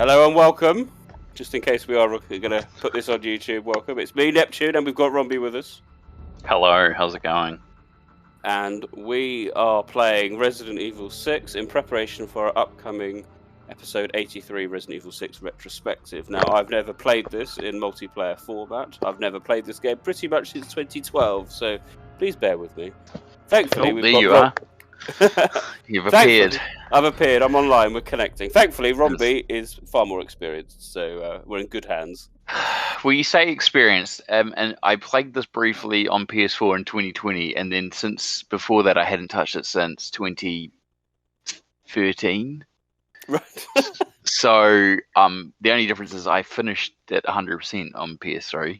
Hello and welcome. Just in case we are going to put this on YouTube, welcome. It's me, Neptune, and we've got Rombie with us. Hello, how's it going? And we are playing Resident Evil 6 in preparation for our upcoming episode 83 Resident Evil 6 retrospective. Now, I've never played this in multiplayer format. I've never played this game pretty much since 2012, so please bear with me. Thankfully, we've there got you are. You've appeared. I've appeared. I'm online. We're connecting. Thankfully, Rombie is far more experienced, so we're in good hands. Well, you say experienced, and I played this briefly on PS4 in 2020, and then since before that, I hadn't touched it since 2013. Right. So, the only difference is I finished at 100% on PS3,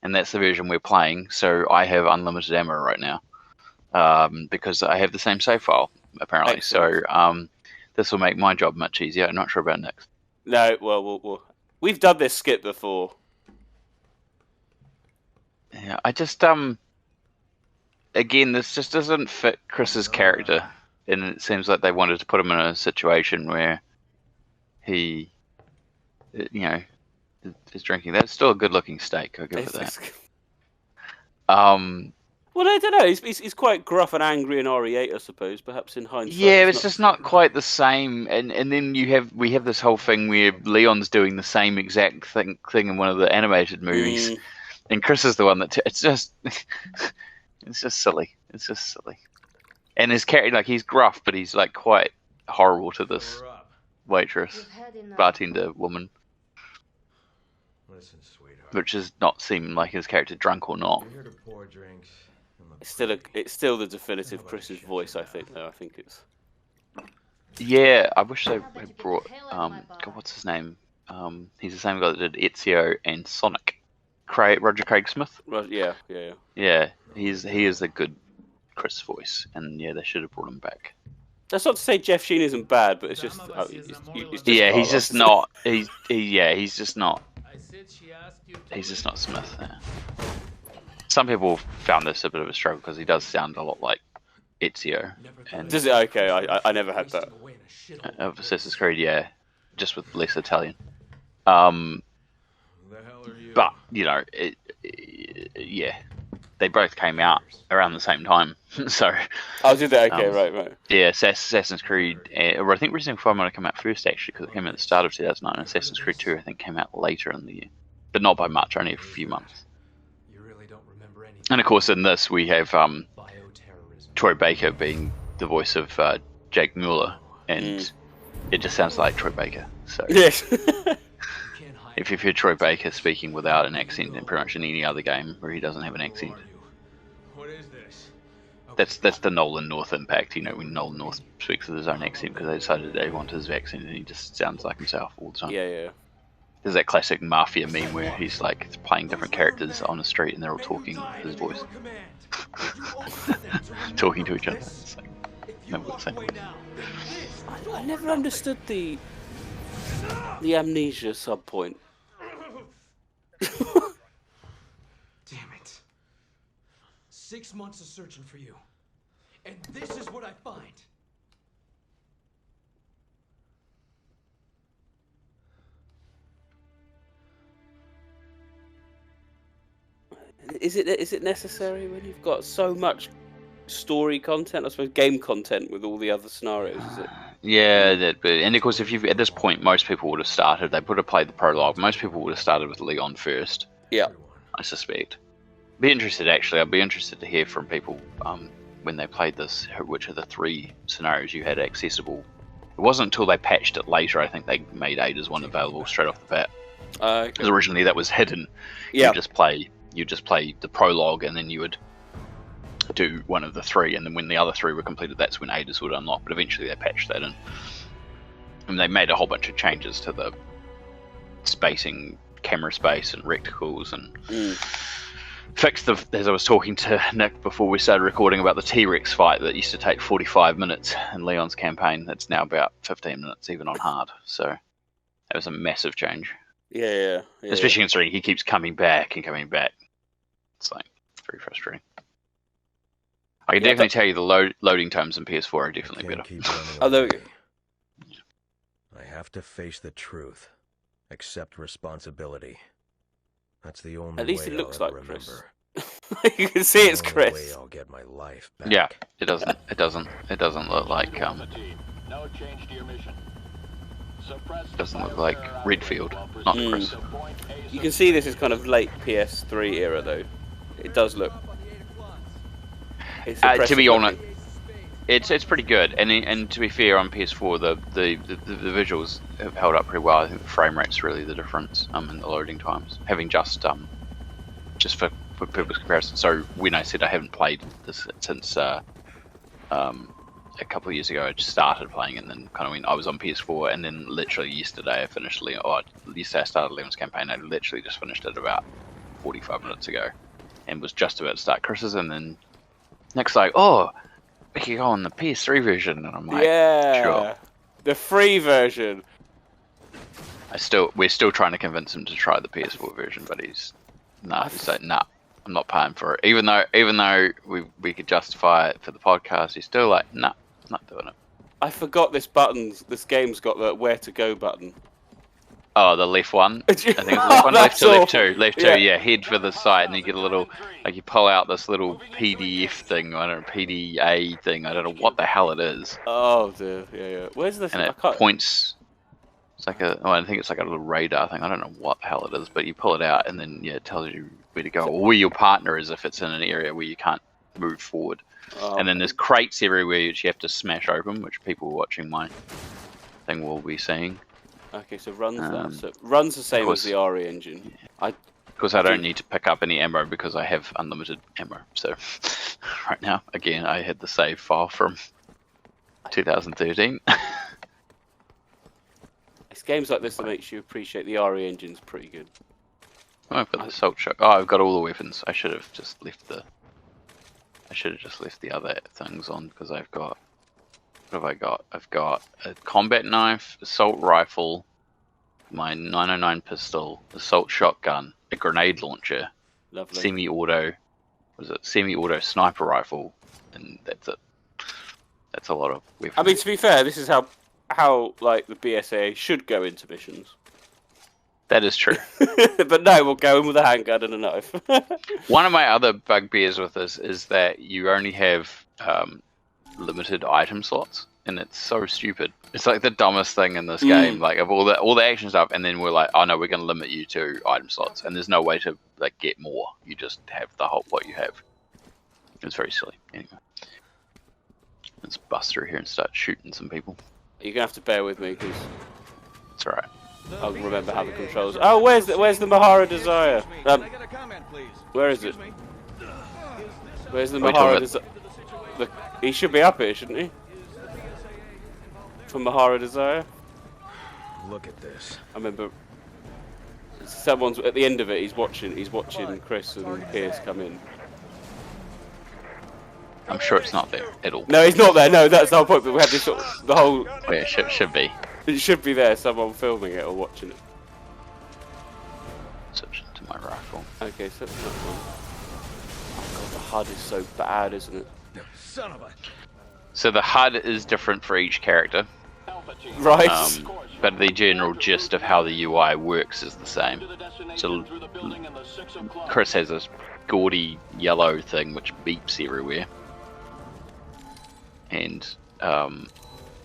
and that's the version we're playing. So I have unlimited ammo right now. Because I have the same save file, apparently. Excellent. So this will make my job much easier. I'm not sure about Nick's. No, well, we've done this skip before. Yeah, I just again, this just doesn't fit Chris's character, and it seems like they wanted to put him in a situation where he, is drinking. That's still a good-looking steak. I'll give it that. Well, I don't know. He's quite gruff and angry in RE8, I suppose. Perhaps in hindsight. Yeah, it's just not quite the same. And then we have this whole thing where Leon's doing the same exact thing in one of the animated movies, and Chris is the one that it's just silly. It's just silly. And his character, like, he's gruff, but he's like quite horrible to this waitress, bartender woman. Listen, sweetheart. Which does not seem like his character, drunk or not. We're here to pour drinks. It's still the definitive Chris's voice, I think. Though I think it's. Yeah, I wish they had brought. God, what's his name? He's the same guy that did Ezio and Sonic. Roger Craig Smith. Yeah. Yeah, he is a good Chris voice, and yeah, they should have brought him back. That's not to say Jeff Sheen isn't bad, but it's just. He's just not. He's just not. He's just not Smith. Yeah. Some people found this a bit of a struggle because he does sound a lot like Ezio. And does it? Okay, I never had that. Of Assassin's Creed, yeah, just with less Italian. But yeah, they both came out around the same time, so. Oh, did they? Okay, right. Yeah, Assassin's Creed. Or I think Resident Evil 5 might have come out first actually, because it came out at the start of 2009. Assassin's Creed 2, I think, came out later in the year, but not by much, only a few months. And of course, in this we have Troy Baker being the voice of Jake Mueller, and it just sounds like Troy Baker. So yes. if you've heard Troy Baker speaking without an accent, in pretty much in any other game where he doesn't have an accent, that's the Nolan North impact. When Nolan North speaks with his own accent because they decided they want his accent, and he just sounds like himself all the time. Yeah. There's that classic mafia meme where he's like playing different characters on the street and they're all talking his voice. Talking to each other. It's like, never got the same voice. I never understood the amnesia subpoint. Damn it. 6 months of searching for you. And this is what I find. Is it necessary when you've got so much story content, I suppose game content with all the other scenarios, is it? Yeah, and of course, if you've at this point, most people would have started. They would have played the prologue. Most people would have started with Leon first. Yeah, I suspect. I'd be interested to hear from people when they played this, which of the 3 scenarios you had accessible. It wasn't until they patched it later, I think they made Ada's one available straight off the bat. Because originally that was hidden. Yeah. You just play the prologue, and then you would do one of the 3, and then when the other 3 were completed, that's when Ada's would unlock. But eventually they patched that in, and they made a whole bunch of changes to the spacing, camera space, and reticles, and fixed as I was talking to Nick before we started recording about the T-Rex fight that used to take 45 minutes in Leon's campaign. It's now about 15 minutes, even on hard. So that was a massive change. Yeah. Especially considering he keeps coming back and coming back. It's like very frustrating. I can definitely tell you the loading times in PS4 are definitely better. Oh, there we go. have to face the truth. Accept responsibility. That's the only At least way it looks I'll ever like Chris. remember. You can see it's The only way Chris. I'll get my life back. Yeah, it doesn't. It doesn't look like No change to your mission. doesn't look like Redfield, not Chris. You can see this is kind of late PS3 era though. It does look. It's To be impressive honest, looking. it's pretty good. And to be fair, on PS4, the visuals have held up pretty well. I think the frame rate's really the difference in the loading times. Having just for purpose comparison. So when I said I haven't played this since a couple of years ago, I just started playing it, and then kind of went. I was on PS4, and then literally yesterday I finished. Yesterday I started Leon's campaign. I literally just finished it about 45 minutes ago, and was just about to start Chris's, and then Nick's like, "Oh, we could go on the PS3 version," and I'm like, Yeah, "Sure." the free version. We're still trying to convince him to try the PS4 version, but he's like, nah, I'm not paying for it. Even though we could justify it for the podcast, he's still like, nah, I'm not doing it. I forgot this game's got the where to go button. Oh, the left one. I think it's left one, left to left two, left two. Yeah, head for the site, and you get a little, like you pull out this little PDF thing, I don't know, PDA thing. I don't know what the hell it is. Oh dear, yeah. Where's the? And it points. It's like I think it's like a little radar thing. I don't know what the hell it is, but you pull it out, and then it tells you where to go, or where your partner is if it's in an area where you can't move forward. Oh. And then there's crates everywhere which you have to smash open, which people watching my thing will be seeing. Okay, so runs runs the same as the RE engine. Of course, I don't need to pick up any ammo because I have unlimited ammo. So right now, again, I had the save file from 2013. It's games like this that makes you appreciate the RE engine's pretty good. Oh, I've got the assault shot. Oh, I've got all the weapons. I should have just left the other things on because I've got. What have I got? I've got a combat knife, assault rifle, my 909 pistol, assault shotgun, a grenade launcher, Lovely. semi-auto sniper rifle, and that's it. That's a lot of weapons. I mean, to be fair, this is how like the BSA should go into missions. That is true. But no, we'll go in with a handgun and a knife. One of my other bugbears with this is that you only have limited item slots, and it's so stupid. It's like the dumbest thing in this game. Like of all the action stuff, and then we're like, oh no, we're going to limit you to item slots, and there's no way to like get more. You just have the whole what you have. It's very silly. Anyway, let's bust through here and start shooting some people. You're gonna have to bear with me because It's alright. I'll remember how the controls. Oh, where's the Mahara Desire? Where is it? Where's the Mahara Desire? He should be up here, shouldn't he? From Mahara Desire. Look at this. I remember. Someone's at the end of it. He's watching Chris and Pierce come in. I'm sure it's not there at all. No, he's not there. No, that's the whole point. But we had this the whole. Oh, yeah, should be. It should be there. Someone filming it or watching it. Switch to my rifle. Okay, so that's that one. Oh god, the HUD is so bad, isn't it? Son of a... So the HUD is different for each character. Right. But the general gist of how the UI works is the same. So Chris has this gaudy yellow thing which beeps everywhere. And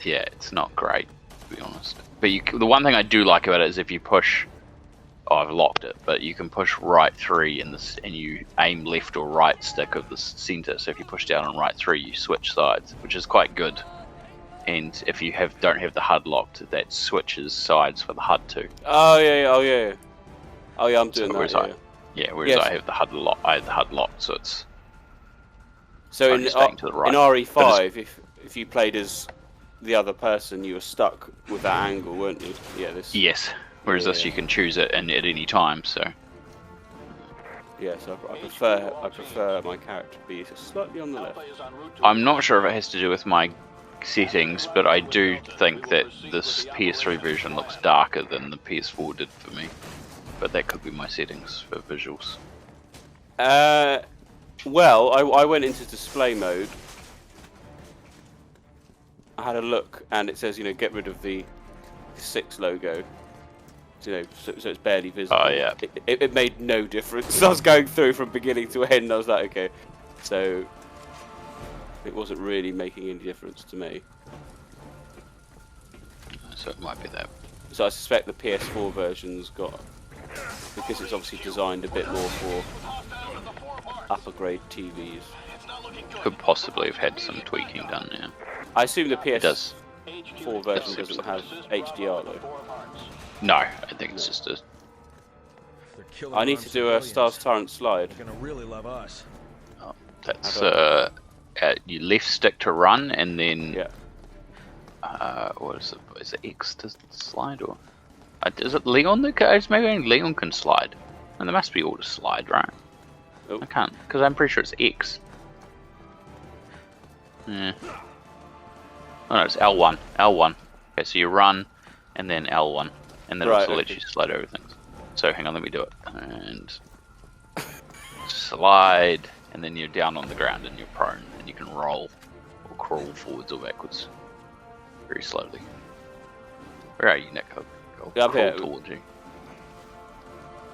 yeah, it's not great to be honest. But the one thing I do like about it is if you push, I've locked it, but you can push right 3 and you aim left or right stick of the center. So if you push down on right 3, you switch sides, which is quite good. And if you don't have the HUD locked, that switches sides for the HUD too. Oh yeah. I'm doing that. Whereas I have the HUD locked, so it's. So in staying to the right. in RE5, if you played as the other person, you were stuck with that angle, weren't you? Yeah. Yes. Whereas this, you can choose it at any time. So. Yeah. So I prefer my character to be slightly on the left. I'm not sure if it has to do with my settings, but I do think that this PS3 version looks darker than the PS4 did for me. But that could be my settings for visuals. Well, I went into display mode. I had a look, and it says, get rid of the the 6 logo. You know, so it's barely visible. Oh, yeah. It made no difference. I was going through from beginning to end, and I was like, okay. So it wasn't really making any difference to me. So it might be that. So I suspect the PS4 version's got, because it's obviously designed a bit more for upper grade TVs. Could possibly have had some tweaking done, yeah. I assume the It does. PS4 version doesn't have HDR though. No, I think it's just a... I need to do a Stars Torrent slide. They're gonna really love us. Oh, that's you left stick to run, and then what is it? Is it X to slide, or is it Leon that goes? Maybe only Leon can slide, and there must be all to slide, right? Oh. I can't, because I'm pretty sure it's X. Yeah. Oh no, it's L1. L1. Okay, so you run, and then L1, and then it also lets you slide over things. So hang on, let me do it. And slide, and then you're down on the ground and you're prone, and you can roll or crawl forwards or backwards very slowly. Where are you, Nick? I'll Yeah, crawl towards you.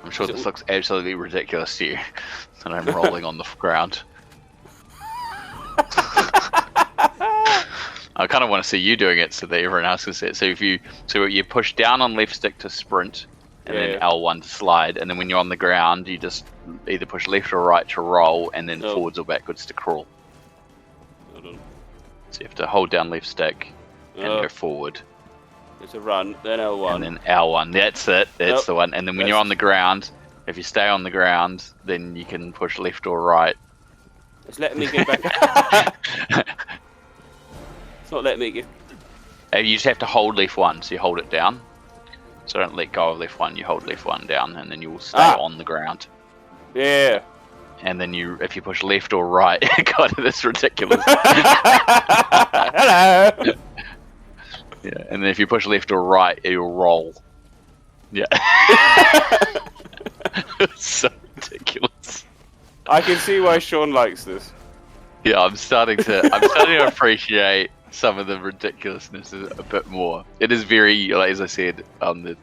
I'm sure this looks absolutely ridiculous to you, that I'm rolling on the ground. I kind of want to see you doing it so that everyone else can see it. So if you push down on left stick to sprint, and then L1 to slide, and then when you're on the ground, you just either push left or right to roll, and then forwards or backwards to crawl. Hold on. So you have to hold down left stick and go forward. It's a run, then L1. And then L1. That's it. That's the one. And then when you're on the ground, if you stay on the ground, then you can push left or right. It's letting me get back. It's not letting me get. You just have to hold left 1, so you hold it down. So don't let go of left 1, you hold left 1 down, and then you will stay on the ground. Yeah. And then if you push left or right, God, that's ridiculous. Hello. Yeah, and then if you push left or right, you'll roll. Yeah. It's so ridiculous. I can see why Sean likes this. Yeah, I'm starting to appreciate some of the ridiculousness a bit more. It is very, like, as I said on the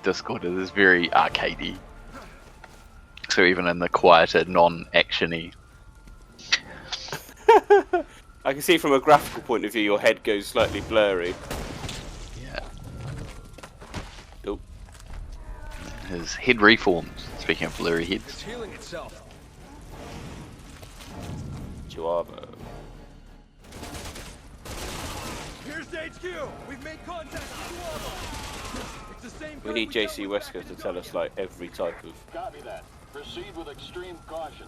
Discord, it is very arcadey. So even in the quieter, non-actiony. I can see from a graphical point of view your head goes slightly blurry. Yeah. Oh. His head reforms, speaking of blurry heads. It's healing itself. Chihuahua. Here's HQ. We've made contact with It's the same. We need JC Wesker to tell us like every type of Copy that. Proceed with extreme caution.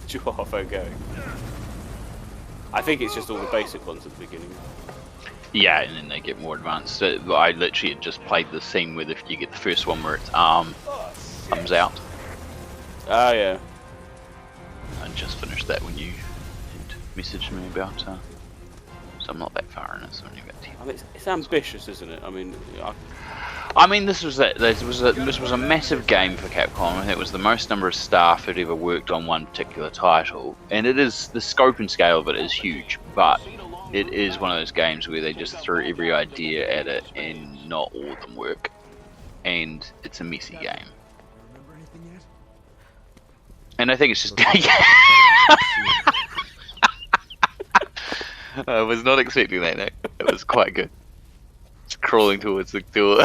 Chihuahua going. I think it's just all the basic ones at the beginning. Yeah, and then they get more advanced. I literally had just played the scene where you get the first one where its arm comes out. Ah, yeah. I just finished that when you had messaged me about. So I'm not that far in it. It's only about 10. I mean, it's ambitious, isn't it? I mean, this was a massive game for Capcom. It was the most number of staff who'd ever worked on one particular title, and it is, the scope and scale of it is huge. But it is one of those games where they just threw every idea at it, and not all of them work. And it's a messy game. And I think it's just. I was not expecting that, Nick. It was quite good. It's crawling towards the door.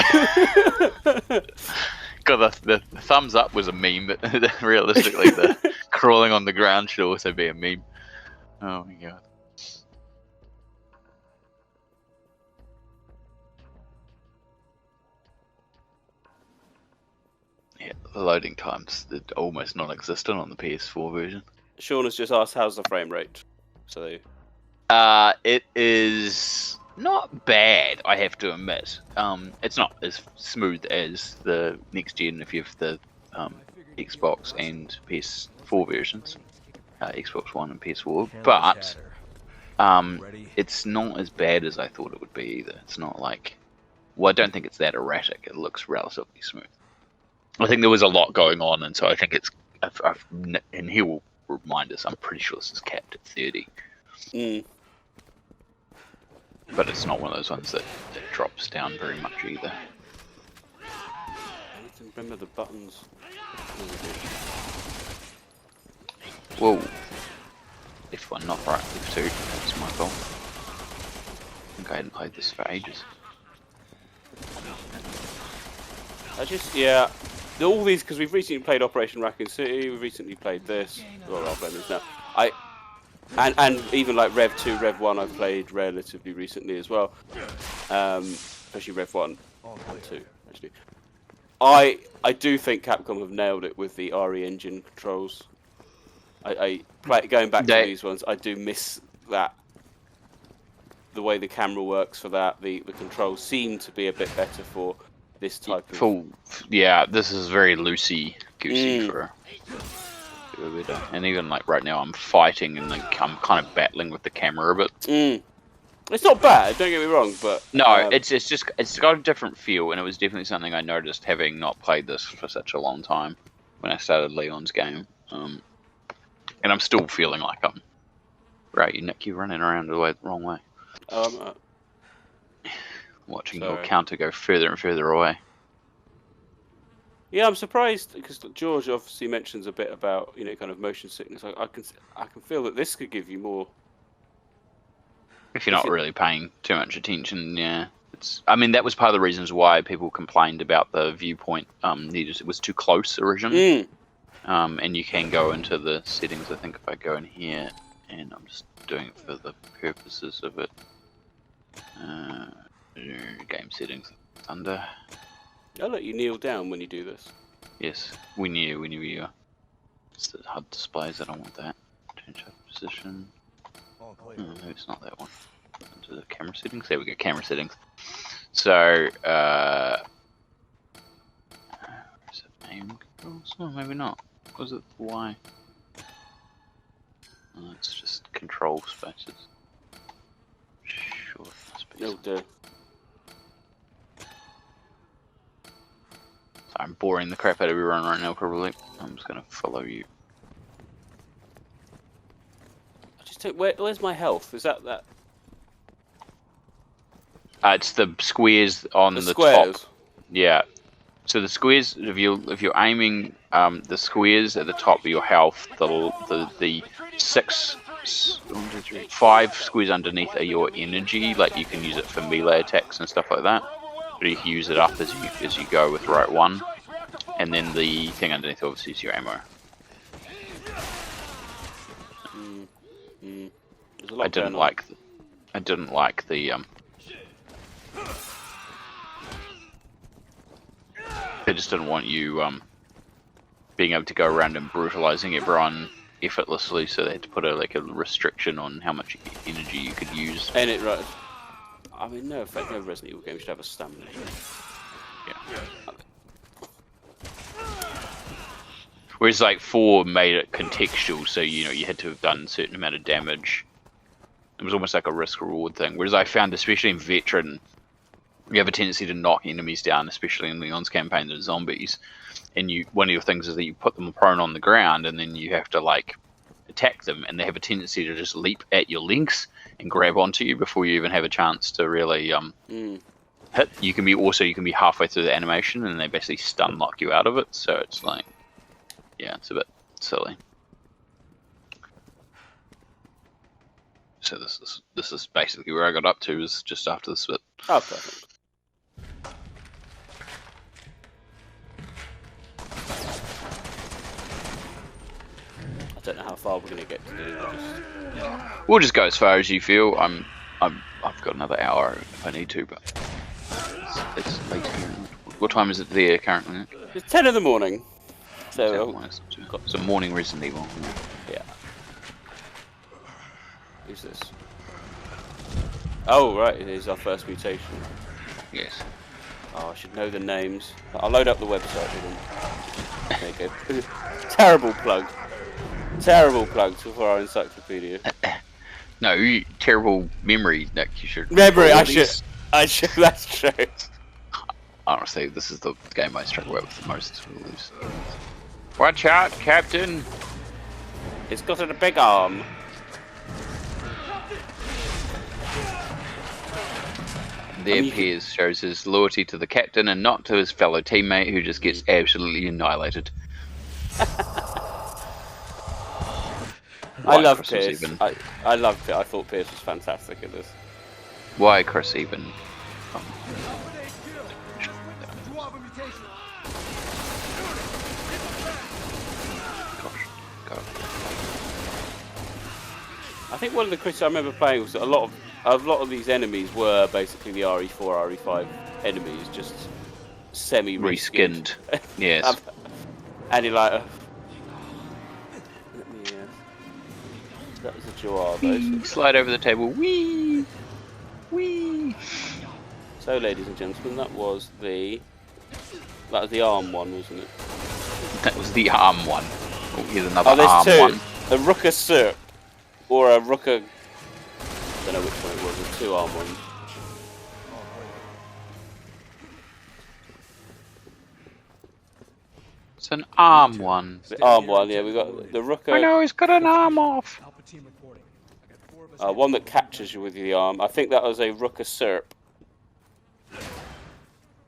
God, the thumbs up was a meme, but realistically, the crawling on the ground should also be a meme. Oh my god. Yeah, the loading times, they're almost non-existent on the PS4 version. Sean has just asked how's the frame rate. So it is not bad, I have to admit. It's not as smooth as the next gen if you have the Xbox and PS4 versions, Xbox One and PS4, but it's not as bad as I thought it would be either. It's not like, well, I don't think it's that erratic. It looks relatively smooth. I think there was a lot going on, and so I think it's, and he will remind us, I'm pretty sure this is capped at 30. Mm. but it's not one of those ones that drops down very much either. I need to remember the buttons. Whoa. F1, not right, F2. That's my fault. I think I hadn't played this for ages. Yeah, all these, because we've recently played Operation Raccoon City, we've recently played this, well, I'll play this now. And even like Rev 2, Rev 1 I've played relatively recently as well. Especially Rev 1 and 2, actually. I do think Capcom have nailed it with the RE engine controls. Going back to these ones, I do miss that. The way the camera works for that, the controls seem to be a bit better for this type of... Yeah, this is very loosey-goosey for and even like right now I'm fighting and like I'm kind of battling with the camera a bit. It's not bad, don't get me wrong, but... No, it's got a different feel, and it was definitely something I noticed having not played this for such a long time when I started Leon's game. And I'm still feeling like I'm... Right, Nick, you're running around the wrong way. Watching your counter go further and further away. Yeah, I'm surprised because George obviously mentions a bit about kind of motion sickness. I can feel that this could give you more. If you're not really paying too much attention, yeah. I mean, that was part of the reasons why people complained about the viewpoint. It was too close originally. And you can go into the settings. I think if I go in here, and I'm just doing it for the purposes of it. Game settings under. I'll let you kneel down when you do this. Yes, when you. It's the HUD displays. I don't want that. Change HUD position. No, it's not that one. Into the camera settings. There we go. Camera settings. So, is it aim controls? No, maybe not. Was it Y? Oh, it's just control spaces. Sure, it must be. It'll do. I'm boring the crap out of everyone right now, probably. I'm just gonna follow you. Where's my health? Is that? It's the squares on the top. Yeah. So the squares, if you're aiming the squares at the top of your health, the 5 squares underneath are your energy. Like you can use it for melee attacks and stuff like that. But you can use it up as you go with right 1, and then the thing underneath obviously is your ammo. I didn't like the I just didn't want you being able to go around and brutalizing everyone effortlessly, so they had to put a restriction on how much energy you could use. And it right. I mean, no Resident Evil game should have a stamina. Yeah. Whereas like 4 made it contextual, so you had to have done a certain amount of damage. It was almost like a risk-reward thing. Whereas I found, especially in Veteran, you have a tendency to knock enemies down, especially in Leon's campaign, the zombies. And one of your things is that you put them prone on the ground, and then you have to attack them, and they have a tendency to just leap at your legs and grab onto you before you even have a chance to really hit. You can be halfway through the animation, and they basically stun lock you out of it. So it's it's a bit silly. So this is basically where I got up to, is just after this bit. Oh, perfect. I don't know how far we're gonna get to do this. We'll just go as far as you feel. I've got another hour if I need to, but it's late here. What time is it there currently? It's 10 in the morning. So got some morning Resident Evil. Yeah. Who's this? Oh right, it is our first mutation. Yes. Oh, I should know the names. I'll load up the website. There you go. Terrible plug. Terrible plug for our encyclopedia. No, terrible memory, Nick. You should. Memory. I should. That's true. Honestly, this is the game I struggle with the most. Watch out, Captain! It's got a big arm. There Piers shows his loyalty to the captain and not to his fellow teammate who just gets absolutely annihilated. I love Chris Pierce. I loved it. I thought Pierce was fantastic in this. Why Chris even? I think one of the critics I remember playing was that a lot of these enemies were basically the RE4, RE5 enemies, just semi-reskinned. Yes. And you're like, that was a Joar though. Slide over the table. Wee! Wee! So, ladies and gentlemen, that was the arm one, wasn't it? That was the arm one. Oh, here's another there's arm two. one. A Rooker Sirp or a Rooker. I don't know which one it was. A 2-arm one. It's an arm one. The arm one, yeah. We got the Rooker. I know he's got an arm off. One that captures you with the arm. I think that was a Rooker Sirp.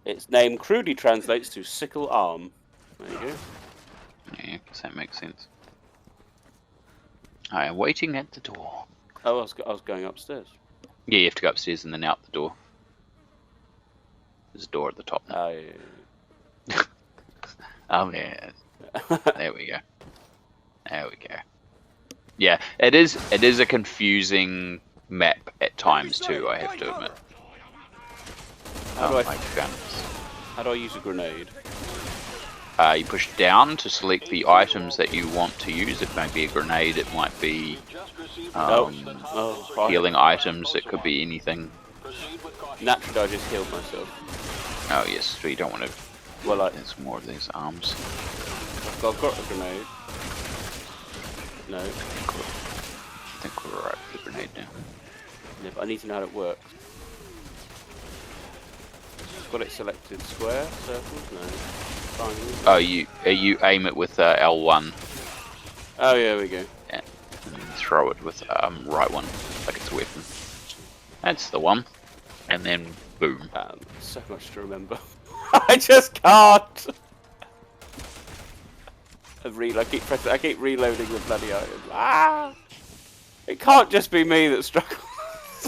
Its name crudely translates to sickle arm. There you go. Yeah, I guess that makes sense. I am waiting at the door. Oh, I was going upstairs. Yeah, you have to go upstairs and then out the door. There's a door at the top now. Oh, yeah. Oh, yeah. There we go. There we go. Yeah, it is a confusing map at times too, I have to admit. How do I use a grenade? You push down to select the items that you want to use. It might be a grenade, it might be healing items, it could be anything. Naturally, I just healed myself. Oh yes, so you don't want to... Well, there's more of these arms. I've got a grenade. No. I think we're right with the grenade now. Yeah, but I need to know how it works. Got it selected. Square, circles, no. Triangle. Oh, you aim it with L1. Oh yeah, there we go. Yeah, and throw it with right one, like it's a weapon. That's the one. And then boom. So much to remember. I just can't. I keep reloading the bloody items. Ah! It can't just be me that struggles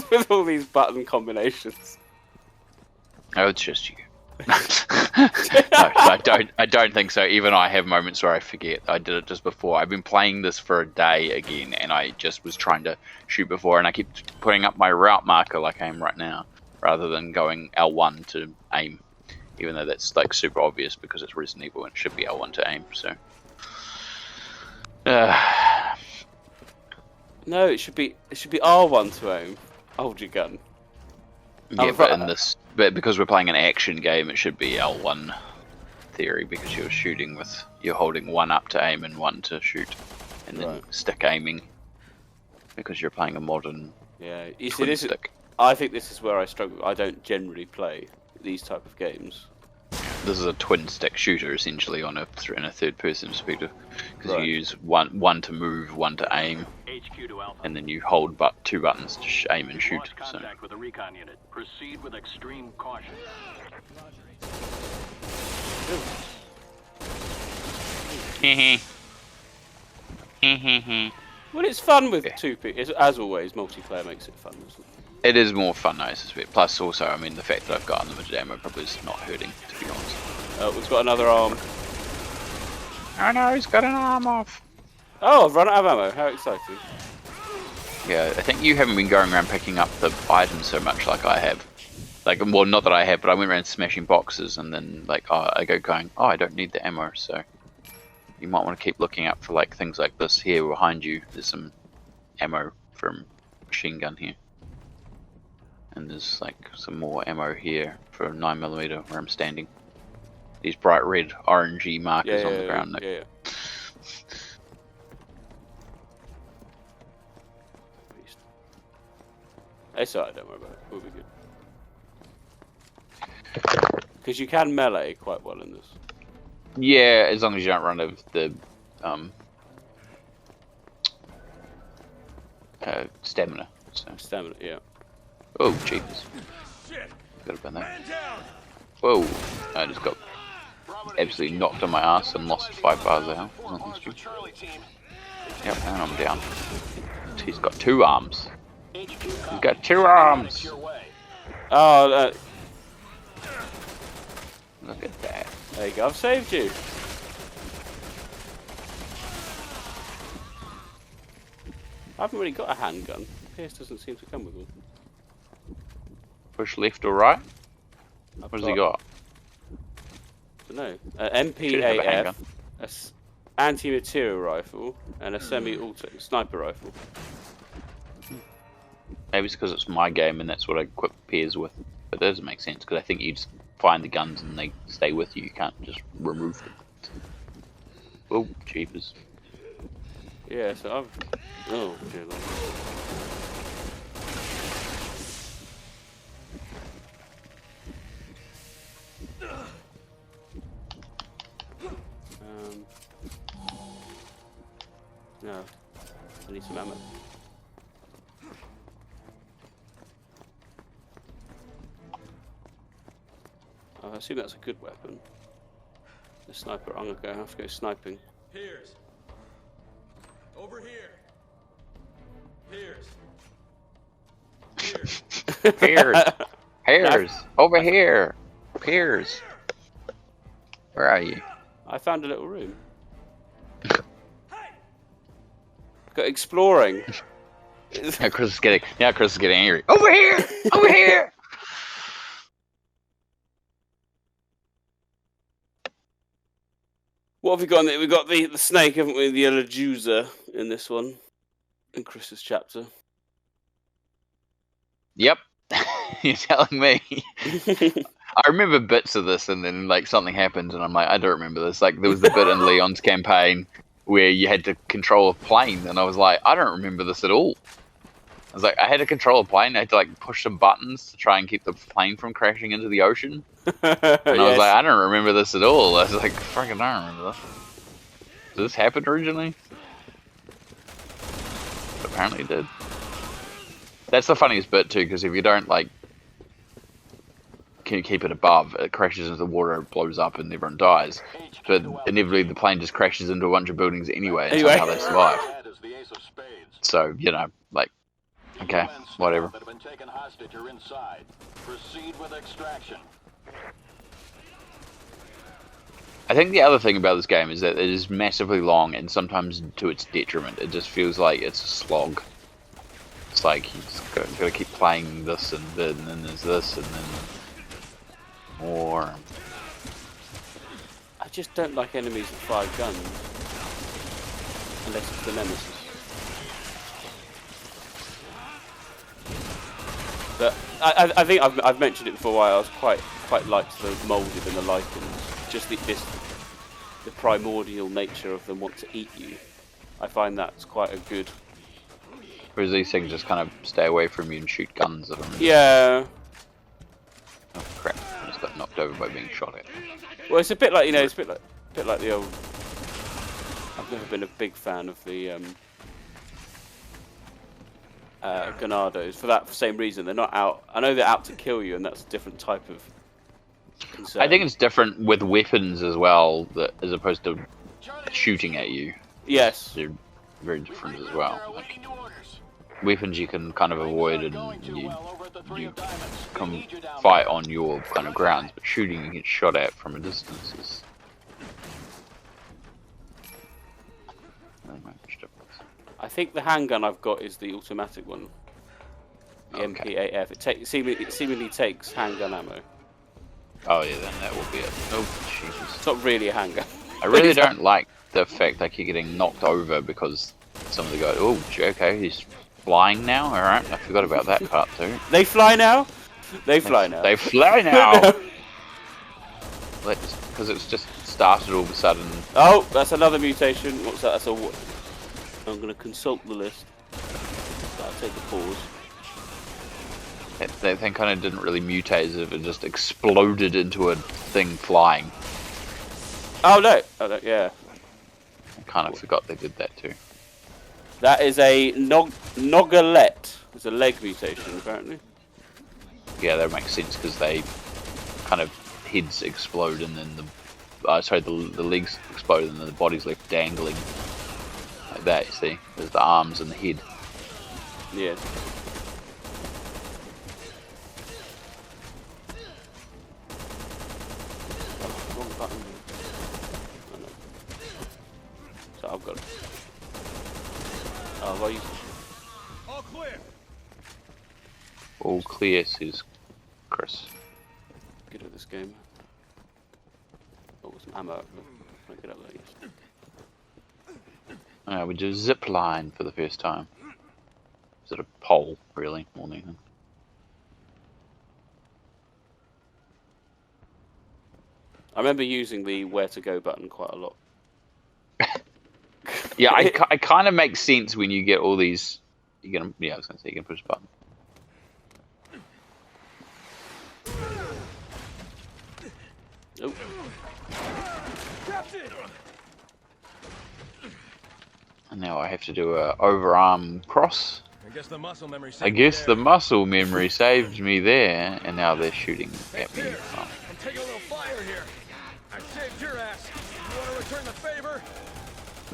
with all these button combinations. Oh, it's just you. No, I don't think so. Even I have moments where I forget. I did it just before. I've been playing this for a day again, and I just was trying to shoot before, and I keep putting up my route marker like I am right now, rather than going L1 to aim. Even though that's like super obvious because it's Resident Evil and it should be L1 to aim. So. No, it should be R1 to aim. Hold your gun. Yeah, but because we're playing an action game, it should be L1 theory because you're holding one up to aim and one to shoot, and then stick aiming because you're playing a modern. Yeah, you see, twin stick. I think this is where I struggle. I don't generally play these type of games. This is a twin stick shooter essentially in a third person perspective because you use one to move, one to aim, and then you hold two buttons to aim and shoot. So. With a recon unit. Proceed with extreme caution. Well, it's fun with two people. As always, multiplayer makes it fun, doesn't it? It is more fun, I suspect. Plus, also, I mean, the fact that I've got unlimited ammo probably is not hurting, to be honest. Oh, we've got another arm. Oh no, he's got an arm off. Oh, I've run out of ammo. How exciting. Yeah, I think you haven't been going around picking up the items so much like I have. Like, well, not that I have, but I went around smashing boxes and then, like, I don't need the ammo, so... You might want to keep looking out for, like, things like this here behind you. There's some ammo from machine gun here. And there's, like, some more ammo here for 9mm where I'm standing. These bright red, orangey markers on the ground. Yeah. It's alright, don't worry about it. We'll be good. Because you can melee quite well in this. Yeah, as long as you don't run over the stamina. So. Stamina, yeah. Oh, jeepers. Forgot about that. Whoa! I just got absolutely knocked on my ass and lost 5 bars of health. Yep, and I'm down. He's got 2 arms. He's got 2 arms! Oh, Look at that. there you go. I've saved you. I haven't really got a handgun. Pierce doesn't seem to come with one. Push left or right? I've What has he got? I don't know. Should have a MPAF, handgun. anti-material rifle, and a semi-auto sniper rifle. Maybe it's because it's my game and that's what I equip Piers with. But that doesn't make sense because I think you just find the guns and they stay with you. You can't just remove them. Oh, jeepers. Yeah, so I've... Oh, dear Lord. No. I need some ammo. I assume that's a good weapon. The sniper. I'm gonna have to go sniping. Piers. Over here. Piers. Piers! Piers! Over here! Piers! Where are you? I found a little room. Got exploring. Now Chris is getting angry. Over here! Over here! What have we got in there? We've got the snake, haven't we? The Elejuza in this one. In Chris's chapter. Yep. You're telling me. I remember bits of this and then like something happened and I'm like, I don't remember this. Like there was the bit in Leon's campaign where you had to control a plane and I was like, I don't remember this at all. I was like, I had to control a plane, I had to like push some buttons to try and keep the plane from crashing into the ocean. And I was like, I don't remember this at all. I was like, fucking I don't remember this. Did this happen originally? But apparently it did. That's the funniest bit too, because if you don't like can you keep it above, it crashes into the water, it blows up and everyone dies. But inevitably the plane just crashes into a bunch of buildings anyway and somehow they survive. So, you know, like, okay, whatever. I think the other thing about this game is that it is massively long and sometimes to its detriment. It just feels like it's a slog. It's like you just gotta keep playing this and then there's this and then more. I just don't like enemies with 5 guns. Unless it's the Nemesis. But I think I've mentioned it before. Why I was quite liked the molded and the lichens. Just the primordial nature of them want to eat you. I find that's quite a good. Whereas these things just kind of stay away from you and shoot guns at them. Yeah. Oh crap! I just got knocked over by being shot at. Well, it's a bit like, you know, it's a bit like the old. I've never been a big fan of the Ganados for that same reason. They're not out. I know they're out to kill you, and that's a different type of concern. I think it's different with weapons as well, that as opposed to shooting at you. Yes. They're very different as well. Like, weapons you can kind of avoid and you can fight on your kind of grounds, but shooting you get shot at from a distance is very much different. I think the handgun I've got is the automatic one. The Okay. MPAF. It seemingly takes handgun ammo. Oh yeah, then that will be it. Oh Jesus. It's not really a handgun. I really don't like the fact that you're getting knocked over because some of the guys, oh okay, he's flying now, alright, I forgot about that part too. They fly now? They fly now. They fly now! Because it's just started all of a sudden. Oh, that's another mutation. What's that? That's a. I'm going to consult the list. I'll take a pause. That thing kind of didn't really mutate as if it just exploded into a thing flying. Oh no! Yeah. I kind of forgot they did that too. That is a Nogalette. It's a leg mutation, apparently. Yeah, that makes sense because they kind of heads explode and then the legs explode and then the body's left dangling like that. You see, there's the arms and the head. Yeah. Oh, wrong button. Oh, no. So I've got it. Oh, well, you... All clear. All clear, says Chris. Good at this game. Oh, some ammo. Can't get up there yet. We do zip line for the first time. Is it a pole, really, more than anything? I remember using the where to go button quite a lot. Yeah, it kind of makes sense when you get all these. Yeah, I was going to say you can push a button. Oh. And now I have to do a overarm cross. I guess the muscle memory. Saved me there, and now they're shooting at me. Oh. I'm taking a little fire here. I saved your ass. You want to return the favor?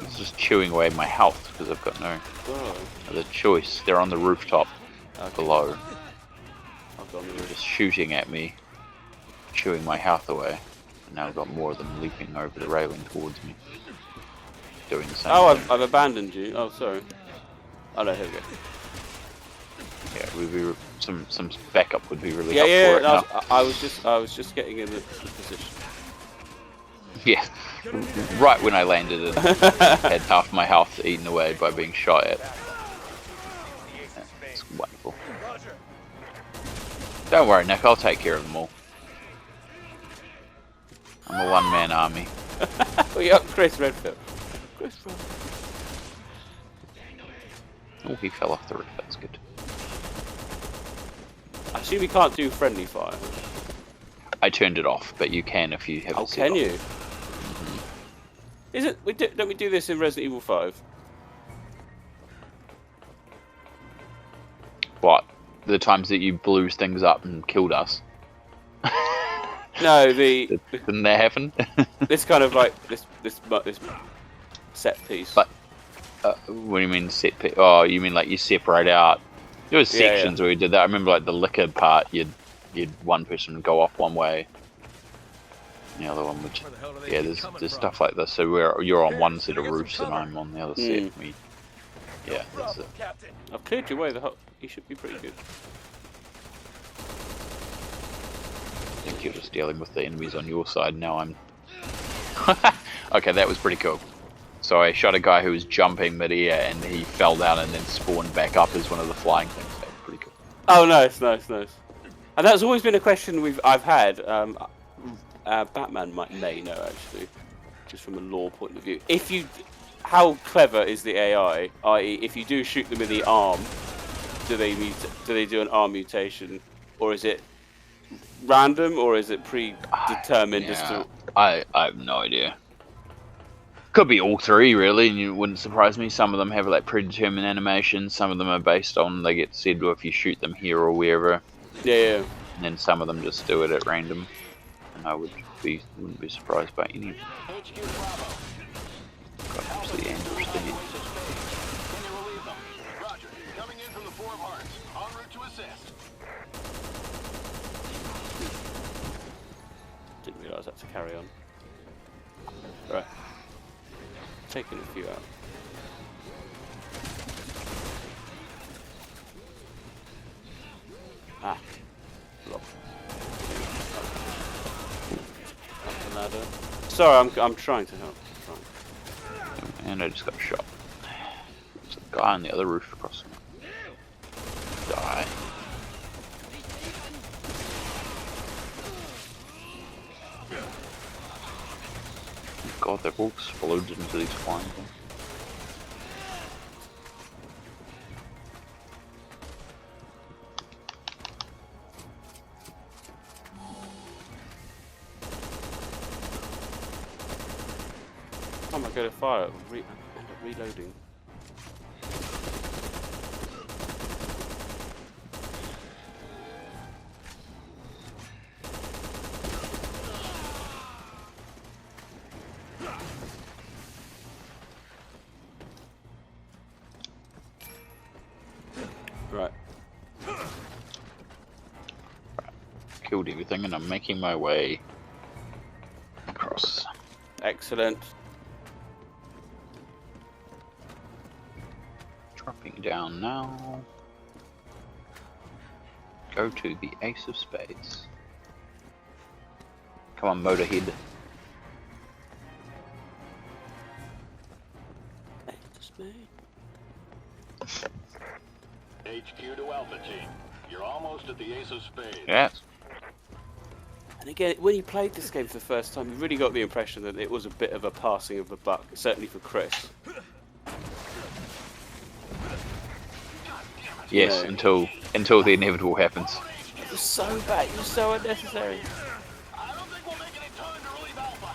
It's just chewing away my health because I've got no other choice. They're on the rooftop below. They're just shooting at me, chewing my health away. And now I've got more of them leaping over the railing towards me, doing the same. Oh, thing. I've abandoned you. Oh, sorry. Oh no, here we go. Yeah, some backup would be really Yeah, helpful. I was just getting in the position. Yeah, right when I landed and had half my health eaten away by being shot at. It's wonderful. Don't worry, Nick, I'll take care of them all. I'm a one-man army. We got Chris Redfield. Chris Redfield. Oh, he fell off the roof, that's good. I assume we can't do friendly fire. I turned it off, but you can if you have Oh, it set can off. you? Is it? Don't we do this in Resident Evil 5? What? The times that you blew things up and killed us? No, Didn't that happen? this kind of like this set piece. But what do you mean set piece? Oh, you mean like you separate out? There was sections where we did that. I remember like the liquor part. You'd one person would go off one way. The other one would. Yeah, there's stuff like this. So you're on one set of roofs and I'm on the other set. Yeah, that's it. I've cleared your way. You should be pretty good. I think you're just dealing with the enemies on your side. Now I'm. Okay, that was pretty cool. So I shot a guy who was jumping mid-air and he fell down and then spawned back up as one of the flying things. That was pretty cool. Oh, nice. And that's always been a question I've had. Batman may know actually, just from a lore point of view. How clever is the AI? I.e., if you do shoot them in the arm, do they do an arm mutation, or is it random, or is it predetermined? I have no idea. Could be all three, really, and it wouldn't surprise me. Some of them have like predetermined animations. Some of them are based on they get said, well, if you shoot them here or wherever. Yeah. And then some of them just do it at random. And I wouldn't be surprised by any of them. Got absolutely interesting. Didn't realise that's a carry on. Right. Taking a few out. Ah. Block. Up the ladder. Sorry, I'm trying to help. And I just got shot. There's a guy on the other roof across. Die. God, they've all exploded into these flying things. Oh my god, fire. End up reloading. killed everything, and I'm making my way across. Excellent. Dropping down now. Go to the Ace of Spades. Come on, Motorhead. HQ to Alpha Team. You're almost at the Ace of Spades. Yes. And again, when you played this game for the first time, you really got the impression that it was a bit of a passing of the buck, certainly for Chris. Yes, Yeah. until the inevitable happens. It was so bad, it was so unnecessary. I don't think we'll make any time to relieve Alpha.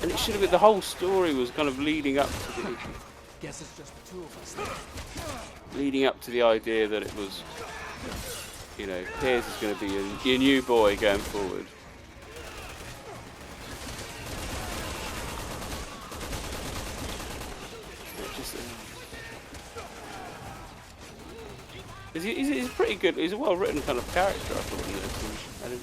And it should have been, the whole story was kind of leading up to the, Guess it's just the two of us. leading up to the idea that it was, you know, Piers is going to be your new boy going forward. He's pretty good. He's a well-written kind of character, I thought.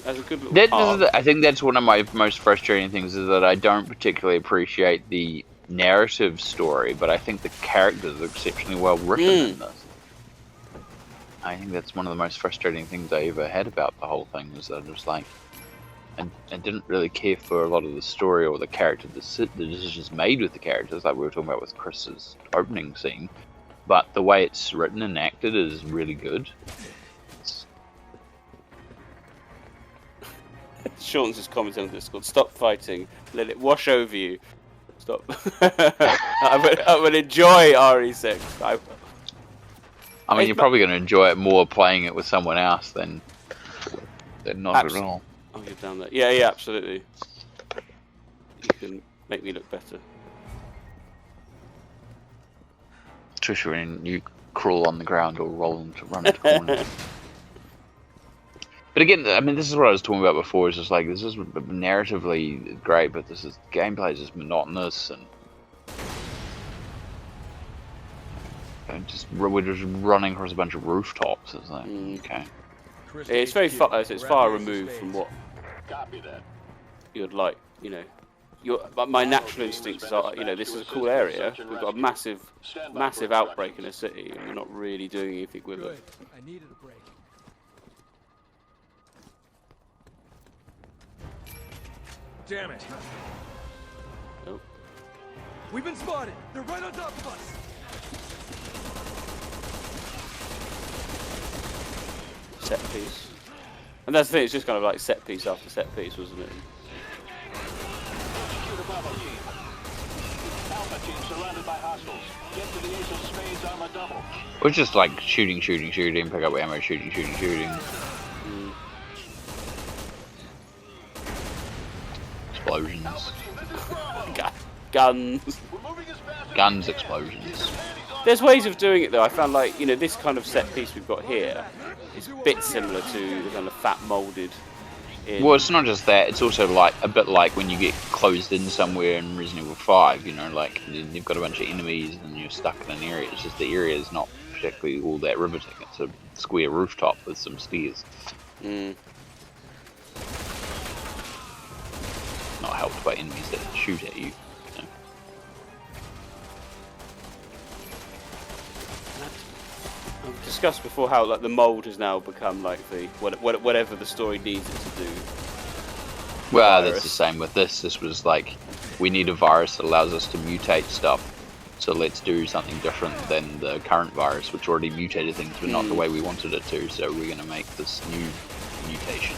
As a good little arc. I think that's one of my most frustrating things, is that I don't particularly appreciate the narrative story, but I think the characters are exceptionally well written in this. I think that's one of the most frustrating things I ever had about the whole thing, was that I was like, I didn't really care for a lot of the story or the character, the decisions made with the characters, like we were talking about with Chris's opening scene. But the way it's written and acted is really good. Sean's just commenting on Discord. Stop fighting. Let it wash over you. Stop. I would enjoy RE6. I mean, you're probably going to enjoy it more playing it with someone else than not at all. Oh, you're down there. Yeah, absolutely. You can make me look better. Especially when you crawl on the ground or run into corners. But again, I mean, this is what I was talking about before. It's just like, this is narratively great, but gameplay is just monotonous, and we're just running across a bunch of rooftops. It's like, okay. It's very it's far removed from what Copy that. you'd like, you know. My natural instincts are, you know, this is a cool area. We've got a massive outbreak in a city, and we're not really doing anything with Good. it. I needed a break. Damn it. Oh. We've been spotted. They're right on top of us. Set piece. And that's the thing, it's just kind of like set piece after set piece, wasn't it? HQ to Bravo Team. Alpha Team surrounded by hostiles. Get to the Ace of Spades on the double. It was just like shooting, pick up ammo, shooting. Explosions. Guns. Guns, explosions. There's ways of doing it though. I found, like, you know, this kind of set piece we've got here is a bit similar to the kind of fat moulded. Well, it's not just that. It's also like a bit like when you get closed in somewhere in Resident Evil 5. You know, like you've got a bunch of enemies and you're stuck in an area. It's just the area is not particularly all that riveting. It's a square rooftop with some stairs. Not helped by enemies that shoot at you. We've discussed before how, like, the mold has now become like the whatever the story needs it to do. Well, that's the same with this. This was like, we need a virus that allows us to mutate stuff, so let's do something different than the current virus, which already mutated things, but not the way we wanted it to. So we're going to make this new mutation,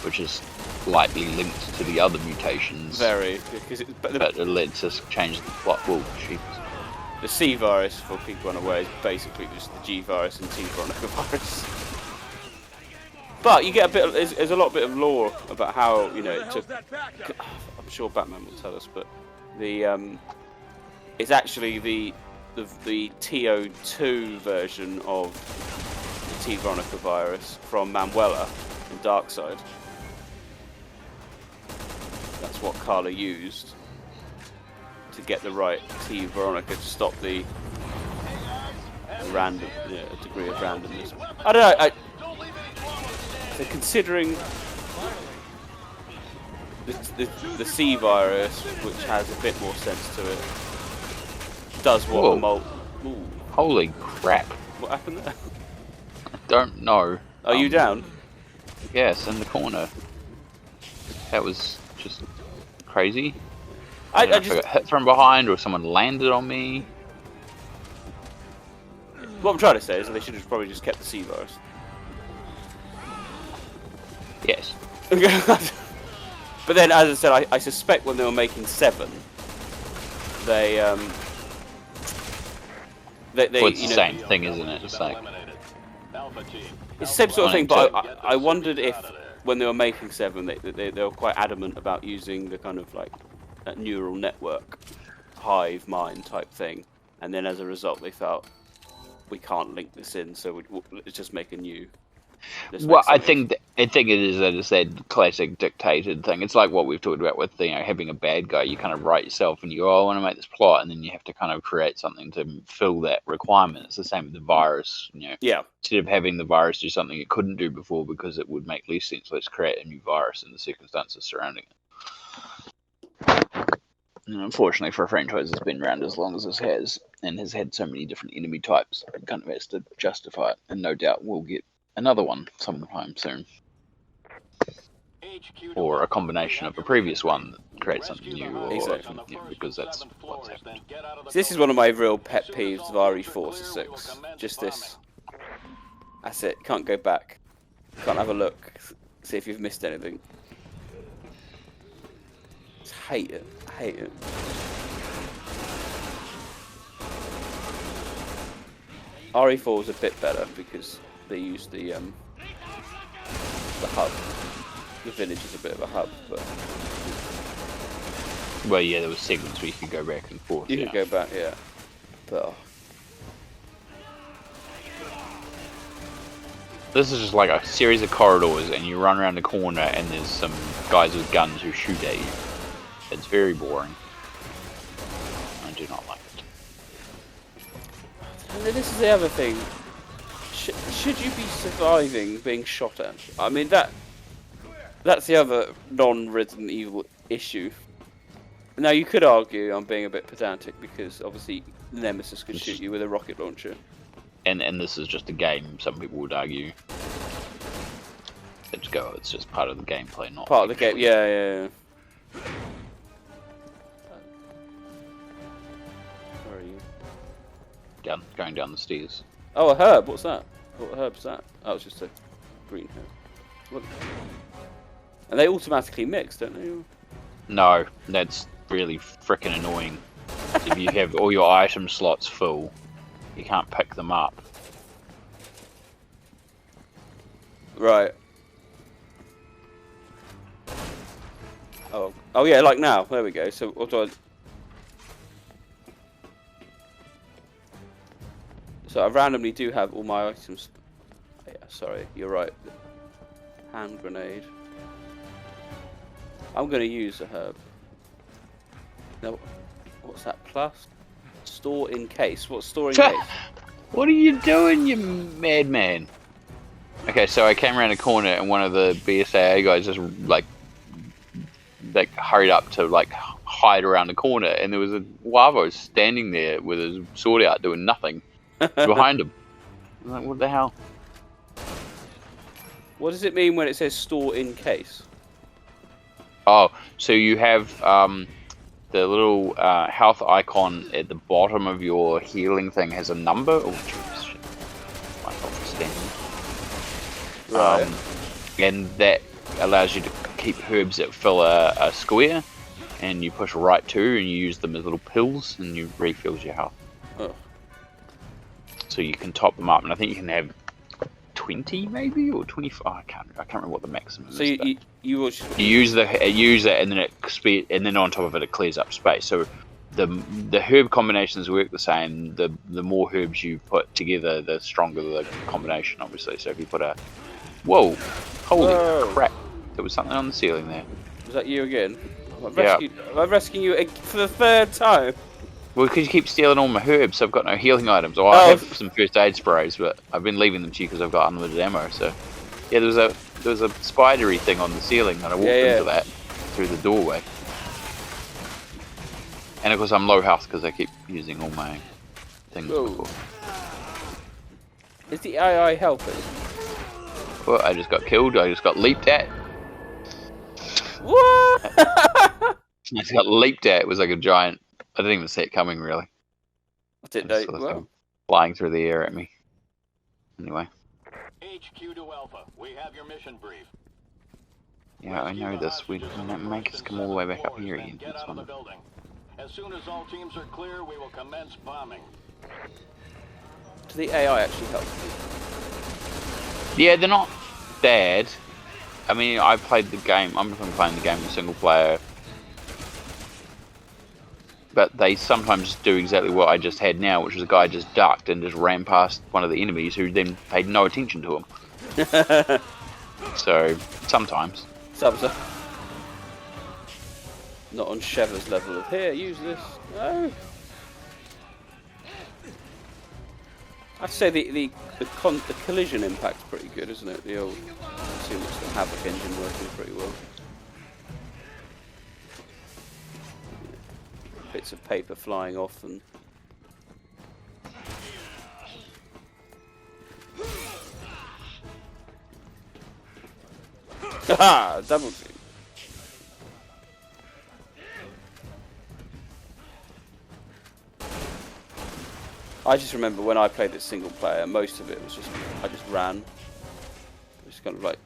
which is lightly linked to the other mutations. Very, because but it lets us change the plot. Well, the C virus, for people unaware, is basically just the G virus and T coronavirus. But you get a bit. There's a lot of lore about how, you know, it took. I'm sure Batman will tell us, but the it's actually the TO2 version of the T coronavirus from Manuela in Darkseid. That's what Carla used to get the right T Veronica to stop the degree of randomness. I don't know. So considering the C virus, which has a bit more sense to it, does what Whoa. a molt. Ooh, Holy crap! what happened there? I don't know. Are you down? Yes, in the corner. That was just crazy. I I just got hit from behind, or someone landed on me. what I'm trying to say is that they should have probably just kept the C virus. Yes. But then, as I said, I suspect when they were making 7, they Well, it's you the know, same thing, isn't it? It's like it's the same sort of thing. Right, But I wondered if when they were making 7, they were quite adamant about using the kind of like that neural network, hive mind type thing, and then as a result, they felt we can't link this in, so let's just make a new. well, I think it is that it's that classic dictated thing. It's like what we've talked about with having a bad guy. You kind of write yourself and you go, oh, I want to make this plot, and then you have to kind of create something to fill that requirement. It's the same with the virus. Yeah. Instead of having the virus do something it couldn't do before because it would make less sense, let's create a new virus in the circumstances surrounding it. And unfortunately, for a franchise that's been around as long as this has, and has had so many different enemy types, it kind of has to justify it. And no doubt we'll get another one sometime soon, or a combination of a previous one that creates something new, or because that's what's happened. This is one of my real pet peeves of RE4-6. Just this. That's it. Can't go back. Can't have a look. See if you've missed anything. Just hate it. I hate it. RE4 was a bit better because they used the hub. The village is a bit of a hub, but well, yeah, there were segments where you could go back and forth. you could go back, yeah. But this is just like a series of corridors, and you run around the corner, and there's some guys with guns who shoot at you. It's very boring. I do not like it. and then this is the other thing. Should you be surviving being shot at? I mean that's the other non-Resident Evil issue. Now you could argue I'm being a bit pedantic because obviously Nemesis could shoot you with a rocket launcher. And this is just a game. Some people would argue. It's just part of the gameplay, not Part of the game, yeah. Where are you? Going down the stairs. Oh, a herb. What's that? What herb's that? Oh, it's just a green herb. Look. And they automatically mix, don't they? No, that's really frickin' annoying. If you have all your item slots full, you can't pick them up. Right. Oh yeah, like now. There we go. So what do I? So I randomly do have all my items. Oh, yeah, sorry, you're right. Hand grenade. I'm gonna use a herb. No, what's that? Plus store in case. What's store in case? What are you doing, you madman? Okay, so I came around a corner and one of the BSAA guys just like hurried up to like hide around the corner, and there was a Wavo standing there with his sword out doing nothing behind him. I'm like, what the hell? What does it mean when it says store in case? Oh, so you have the little health icon at the bottom of your healing thing has a number. Oh, jeez, shit. My health is standing. Right. And that allows you to keep herbs that fill a square, and you push right to, and you use them as little pills, and you refills your health. Oh. So you can top them up, and I think you can have 20 maybe, or 25. I can't remember what the maximum So is. you use it, and then and then on top of it, it clears up space. So the herb combinations work the same. The more herbs you put together, the stronger the combination, obviously. So if you put holy crap, there was something on the ceiling there. Was that you again? Yeah. I'm rescuing you for the third time. Well, because you keep stealing all my herbs, so I've got no healing items. I have some first aid sprays, but I've been leaving them to you because I've got unlimited ammo. So Yeah, there was a spidery thing on the ceiling, and I walked into that through the doorway. And of course, I'm low health because I keep using all my things before. Is the AI helping? Well, I just got killed. I just got leaped at. What? I just got leaped at. It was like a giant. I didn't even see it coming, really. I didn't know. Well, flying through the air at me. Anyway. HQ to Alpha. We have your mission brief. Yeah, I know this. We can make us come all the way back up here again. Get out of the building. As soon as all teams are clear, we will commence bombing. Does the AI actually help? Yeah, they're not bad. I mean, I played the game. I'm playing the game in single player. But they sometimes do exactly what I just had now, which was a guy just ducked and just ran past one of the enemies who then paid no attention to him. So, sometimes. Sometimes. Not on Sheva's level of, here, use this. No. I'd say the collision impact's pretty good, isn't it? The old, too much the Havoc engine working pretty well. Bits of paper flying off and... Haha! Double team. I just remember when I played it single player, most of it was just, I just ran. Just kind of like...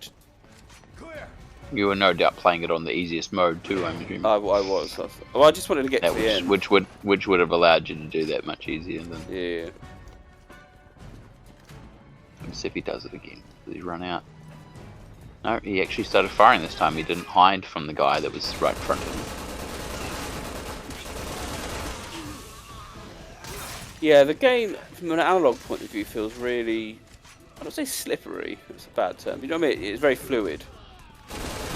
You were no doubt playing it on the easiest mode too, I'm assuming. I was. Well, I just wanted to get to the end. Which would have allowed you to do that much easier than... Yeah. Let's see if he does it again. Did he run out? No, he actually started firing this time. He didn't hide from the guy that was right in front of him. Yeah, the game, from an analog point of view, feels really... I don't say slippery, it's a bad term. You know what I mean? It's very fluid.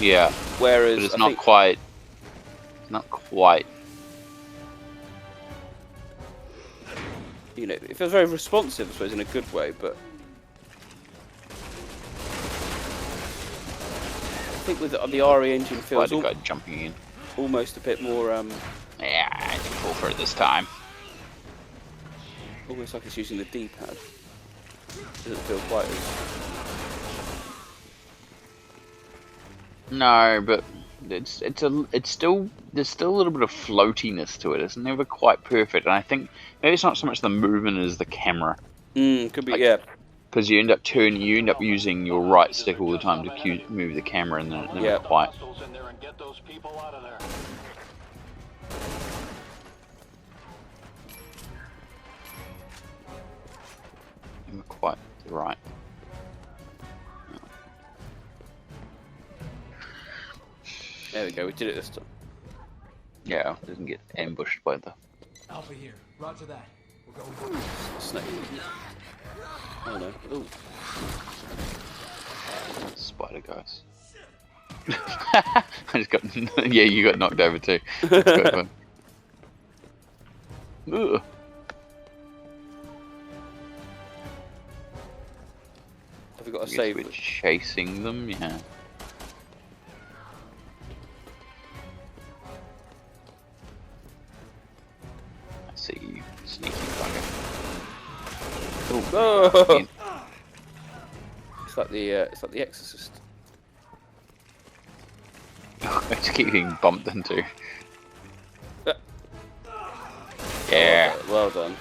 Yeah. Whereas but it's not quite... It's not quite... You know, it feels very responsive, I suppose, in a good way, but... I think with the RE engine feels guy jumping in. Almost a bit more... Yeah, I didn't fall for it this time. Almost like it's using the D-pad. Doesn't feel quite as... No, but it's still there's still a little bit of floatiness to it. It's never quite perfect, and I think maybe it's not so much the movement as the camera. Could be, yeah. Because you end up using your right stick all the time to move the camera, and then it never quite. Never quite right. There we go, we did it this time. Yeah, it doesn't get ambushed by the... Alpha here. Roger that. We're going. Snake. Oh no. Ooh. Spider guys. I just got... yeah, you got knocked over too. That's quite fun. Ugh. Have we got to save we're it? Chasing them, yeah. I see you, sneaky bugger. Oh! It's like the Exorcist. I just keep getting bumped into. Yeah. Well done.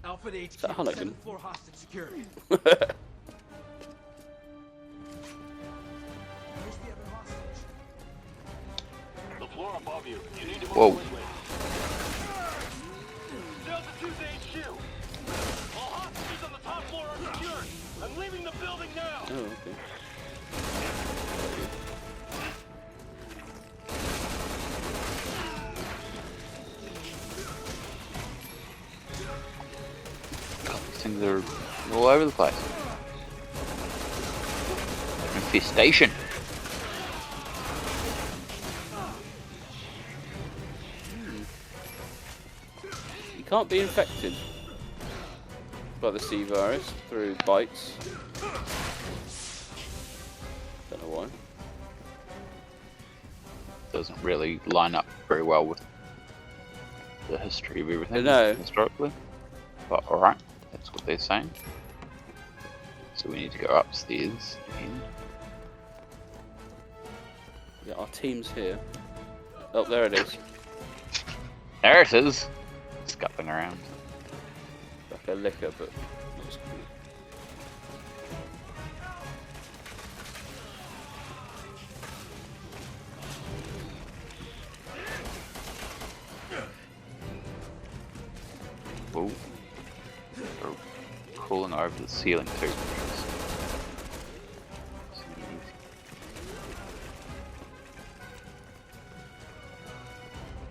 Alpha to HQ, Is that Hunnigan? 7th floor hostage security. Where's the other hostage? The floor above you. You need to move Whoa. quickly. Delta 2's HQ. All hostages on the top floor are secured. I'm leaving the building now. Oh, okay. These things are all over the place. Infestation. You can't be infected. by the sea virus through bites. Don't know why. Doesn't really line up very well with the history of everything No. historically. But alright, that's what they're saying. So we need to go upstairs again. Yeah, our team's here. Oh, there it is. There it is! Scuffing around. Like a liquor, but not as cool. Whoa. They're crawling over the ceiling too.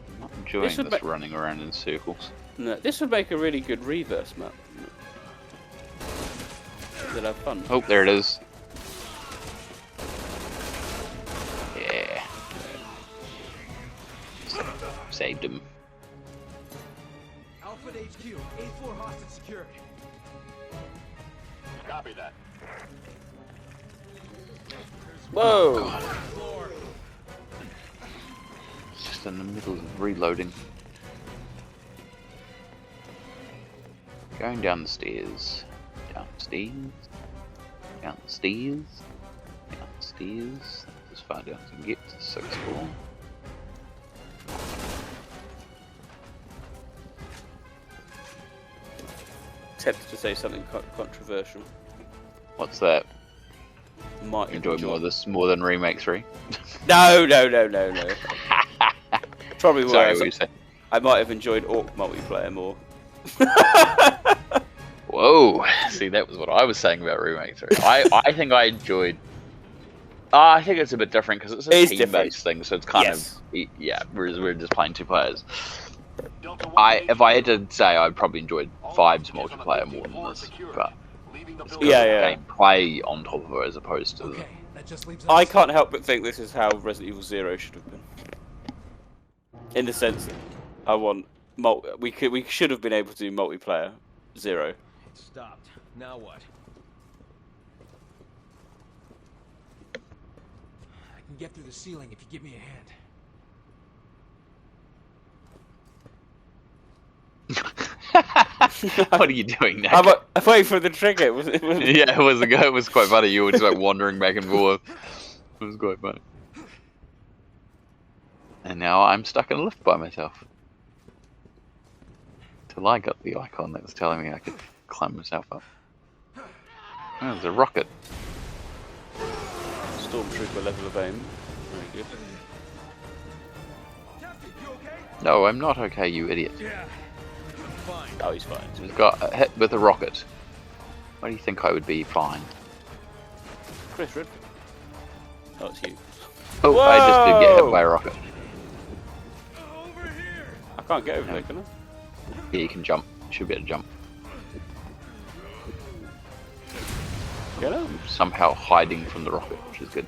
I'm not enjoying This would this running around in circles. No, this would make a really good reverse map. You'll have fun. Oh, there it is. Yeah. Saved him. Alpha to HQ. A4 hostage secured. Copy that. Whoa! It's just in the middle of reloading. Going down the stairs. Downstairs. Downstairs. Downstairs. That's as far down as I can get to 6th floor. Tempted to say something controversial. What's that? Might You enjoy more of this more than Remake 3? No. Probably Sorry, worse. what you say? I might have enjoyed Orc multiplayer more. Whoa! See, that was what I was saying about Remake 3. I think I enjoyed... I think it's a bit different because it's a team-based thing, so it's kind of... Yeah, whereas we're just playing 2 players. If I had to say, I'd probably enjoyed 5's multiplayer more than this, but... It's gameplay on top of it as opposed to... Okay, that just leaves I us. can't help but think this is how Resident Evil 0 should have been. In the sense that I want... We should have been able to do multiplayer 0. It stopped. Now what? I can get through the ceiling if you give me a hand. What are you doing now? I'm waiting for the trigger. Yeah, it was quite funny. You were just like wandering back and forth. It was quite funny. And now I'm stuck in a lift by myself. Till I got the icon that was telling me I could climb myself up. Oh, there's a rocket. Stormtrooper level of aim. Very good. Captain, you okay? No, I'm not okay, you idiot. Yeah. Fine. Oh, he's fine. He's got hit with a rocket. Why do you think I would be fine? Chris Redford. Oh, it's you. Oh, I just did get hit by a rocket. Over here. I can't get over there, can I? Yeah, you can jump. Should be able to jump. Get up. I'm somehow hiding from the rocket, which is good.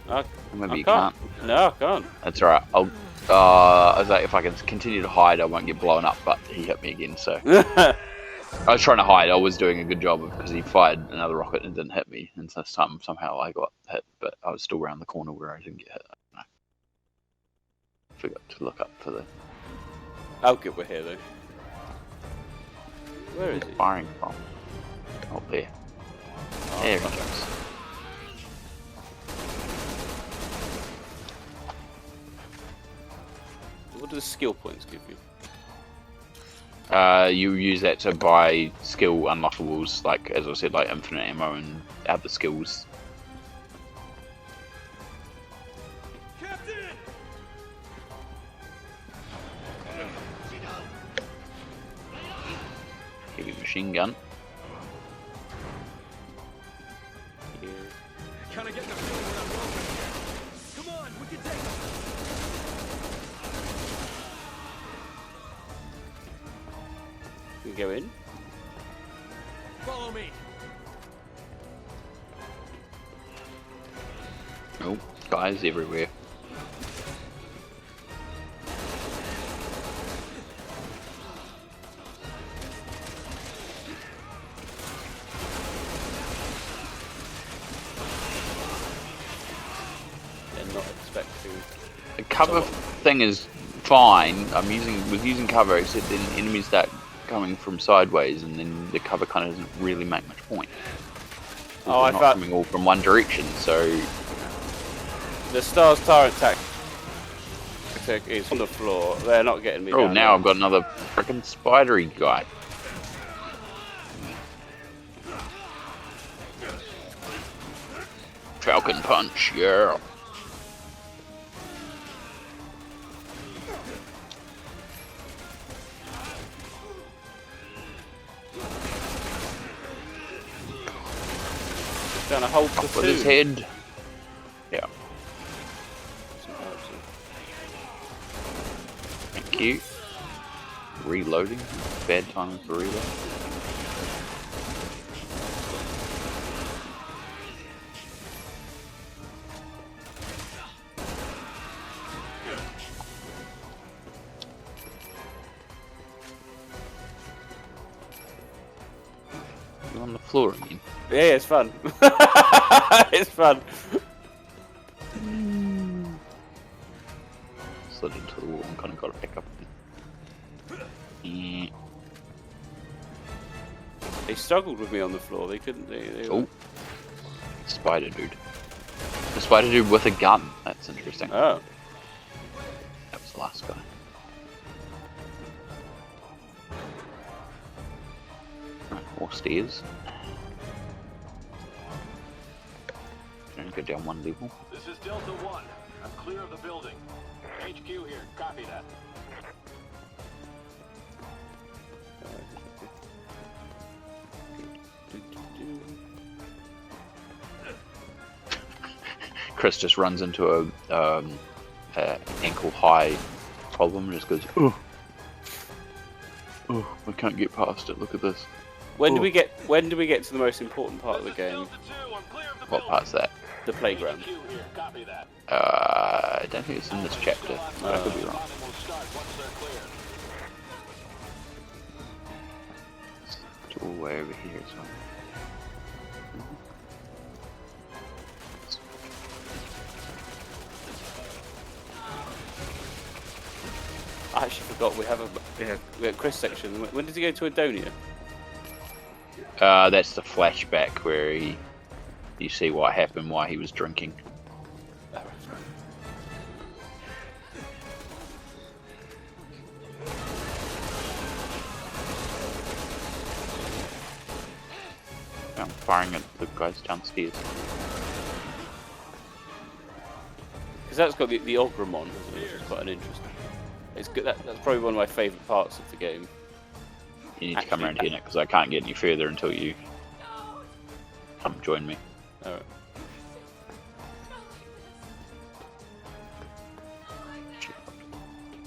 Maybe you can't. No, I can't. That's alright. I was like, if I can continue to hide, I won't get blown up. But he hit me again, so I was trying to hide. I was doing a good job because he fired another rocket and didn't hit me. And this time, somehow, I got hit, but I was still around the corner where I didn't get hit. I don't know. Forgot to look up for the Oh, good, we're here though. Where is he? firing from. Oh, there. There he goes. What do the skill points give you? You use that to buy skill unlockables, like as I said, like infinite ammo and other skills. Captain! Heavy machine gun. Yeah. Kinda get the feeling when I'm welcome here. Come on, we can take them. You can go in. Follow me. Oh, guys everywhere. expecting. The cover thing is fine. Was using cover, except then enemies start coming from sideways, and then the cover kind of doesn't really make much point. Oh, I not thought coming all from one direction, so the Stars Tyrant tactic is on the floor. They're not getting me. oh, down now there. I've got another freaking spidery guy. Falcon punch, yeah. Down a whole Off with his platoon. head. Yeah, thank you. Reloading. Bad timing for reload. You on the floor again? Yeah, it's fun. It's fun. Slid into the wall and kind of got to pick up. Yeah. They struggled with me on the floor. They couldn't. They Oh, spider dude. The spider dude with a gun. That's interesting. Oh. That was the last guy. Right, more stairs. Gonna go down one level. This is Delta 1. I'm clear of the building. HQ here. Copy that. Chris just runs into a ankle high problem and just goes, oh, I can't get past it. Look at this. When do we get? When do we get to the most important part of the game? Delta 2. I'm clear of the What building. part's that? The playground. HQ here. Copy that. I don't think it's in this chapter. I could be wrong. Bombing will start once they're clear. It's all way over here as well. I actually forgot we have a Chris section. When did he go to Adonia? That's the flashback where you see what happened while he was drinking. Oh, right. I'm firing at the guys downstairs. Because that's got the Ogremon, hasn't it, which is quite an interesting. It's good. That's probably one of my favourite parts of the game. You need to come around here, Nick, because I can't get any further until you come join me. Alright.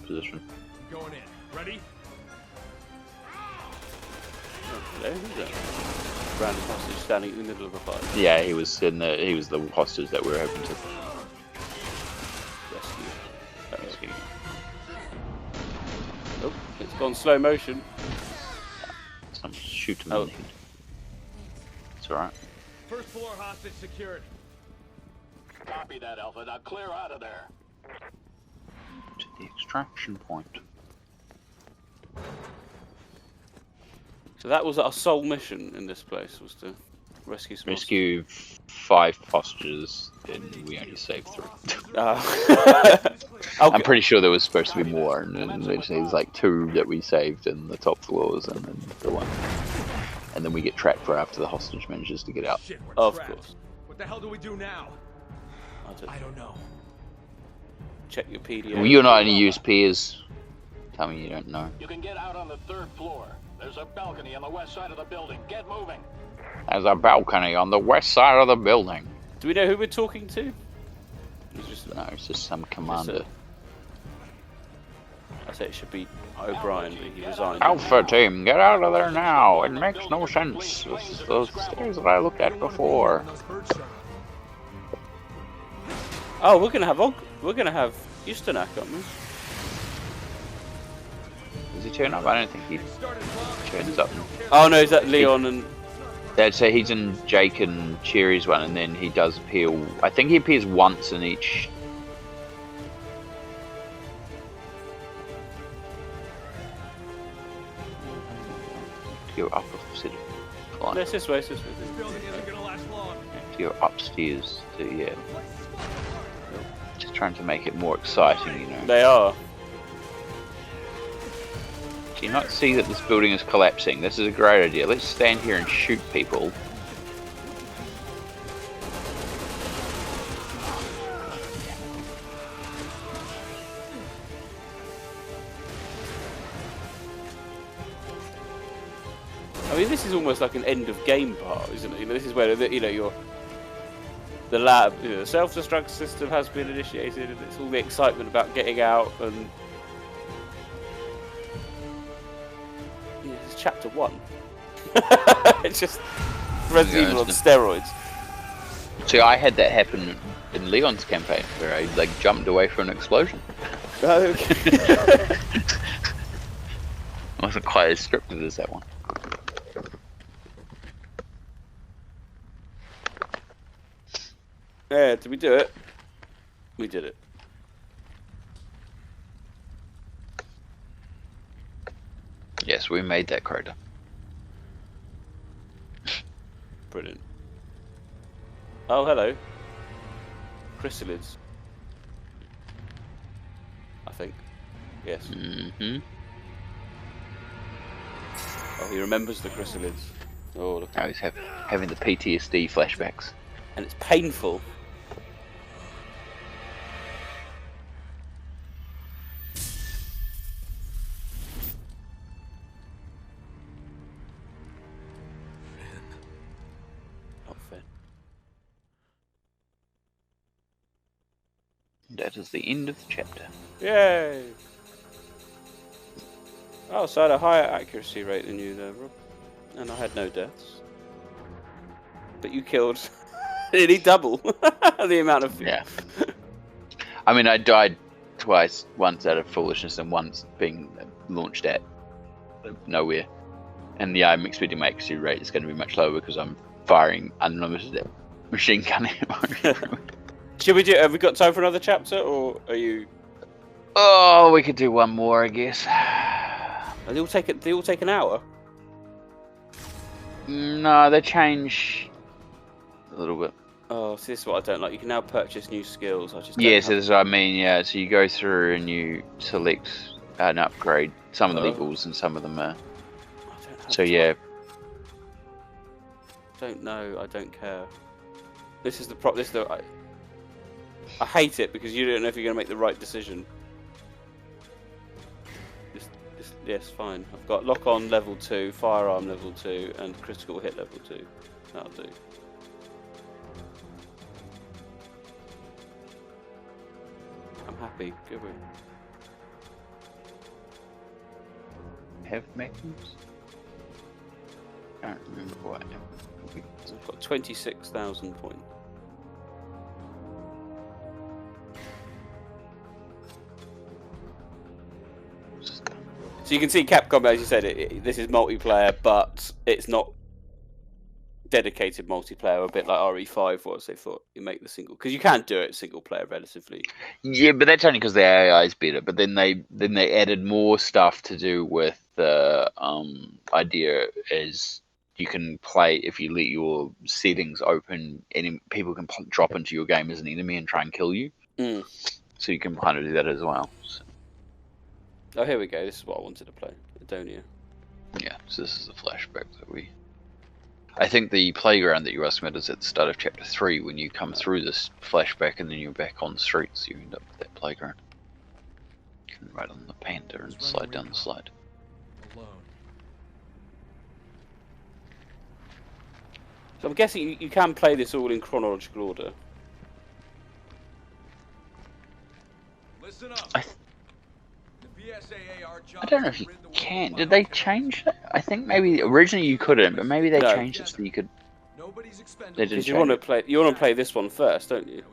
Position. Going in. Ready? Oh, hello, who's that? Random hostage standing in the middle of a fight. Yeah, he was the hostage that we were hoping to Rescue. rescue. Oh, it's gone slow motion. Some shoot him Oh. in the head. It's alright. First floor hostage secured. Copy that, Alpha. Now clear out of there. To the extraction point. So that was our sole mission in this place, was to rescue some Rescue 5 hostages, and we only saved 3. I'm pretty sure there was supposed to be more, and there's like 2 that we saved in the top floors, and then the one. And then we get trapped for after the hostage manages to get out. Shit, we're Of trapped. course. What the hell do we do now? I don't know. Check your PDA. Well, you're not any use, Piers. Tell me you don't know. You can get out on the 3rd floor. There's a balcony on the west side of the building. Get moving. There's a balcony on the west side of the building. Do we know who we're talking to? It's just, No, it's just some commander. I say it should be O'Brien, but he resigned. Alpha team, get out of there now. It makes no sense. It's those stairs that I looked at before. Oh, we're gonna have Ustanak, aren't we? Does he turn up? I don't think he turns up. Oh no, is that Leon and? That's he's in Jake and Cherry's one, and then he does appear. I think he appears once in each fine. No, it's this way, it's this way. This building isn't gonna last long. To your upstairs to just trying to make it more exciting, you know. They are. Do you not see that this building is collapsing? This is a great idea. Let's stand here and shoot people. I mean, this is almost like an end of game part, isn't it? You know, this is where the lab, the self-destruct system has been initiated, and it's all the excitement about getting out. And this is chapter 1. It's just Resident Evil on steroids. See, I had that happen in Leon's campaign, where I jumped away from an explosion. Okay. Wasn't quite as scripted as that one. Yeah, did we do it? We did it. Yes, we made that crater. Brilliant. Oh, hello. Chrysalids. I think. Yes. Mm-hmm. Oh, he remembers the chrysalids. Oh, look. Now he's having the PTSD flashbacks. And it's painful. Not fair. That is the end of the chapter. Yay! Oh, so I had a higher accuracy rate than you there, Rob. And I had no deaths. But you killed nearly double the amount of... Yeah. I mean, I died twice. Once out of foolishness and once being launched at nowhere. And yeah, I'm expecting my accuracy rate is going to be much lower because I'm firing unlimited machine gun ammo. Should we do... Have we got time for another chapter, or are you... Oh, we could do one more, I guess. They all take an hour? No, they change a little bit. Oh, see, this is what I don't like. You can now purchase new skills. I just Yes, that's what I mean, yeah. So you go through and you select an upgrade. Some of them equals and some of them are... So yeah. Don't know. I don't care. This is the I hate it because you don't know if you're going to make the right decision. Yes, fine. I've got lock on level 2, firearm level 2, and critical hit level 2. That'll do. I'm happy. Good win. Have mechanisms? I can't remember what. I've got 26,000 points. So you can see Capcom, as you said, this is multiplayer, but it's not dedicated multiplayer. A bit like RE5 was. They thought you make the single because you can do it single player relatively. Yeah, but that's only because the AI is better. But then they added more stuff to do with the idea is you can play if you let your settings open. People can drop into your game as an enemy and try and kill you. Mm. So you can kind of do that as well. So. Oh, here we go. This is what I wanted to play. Adonia. Yeah, so this is a flashback that we... I think the playground that you asked about is at the start of chapter 3 when you come through this flashback and then you're back on the streets. You end up with that playground. You can ride on the panda and slide down the slide. Alone. So I'm guessing you can play this all in chronological order. Listen up. I don't know if you can. Did they change that? I think maybe originally you couldn't, but maybe they changed it so you could. They didn't. You want to play this one first, don't you?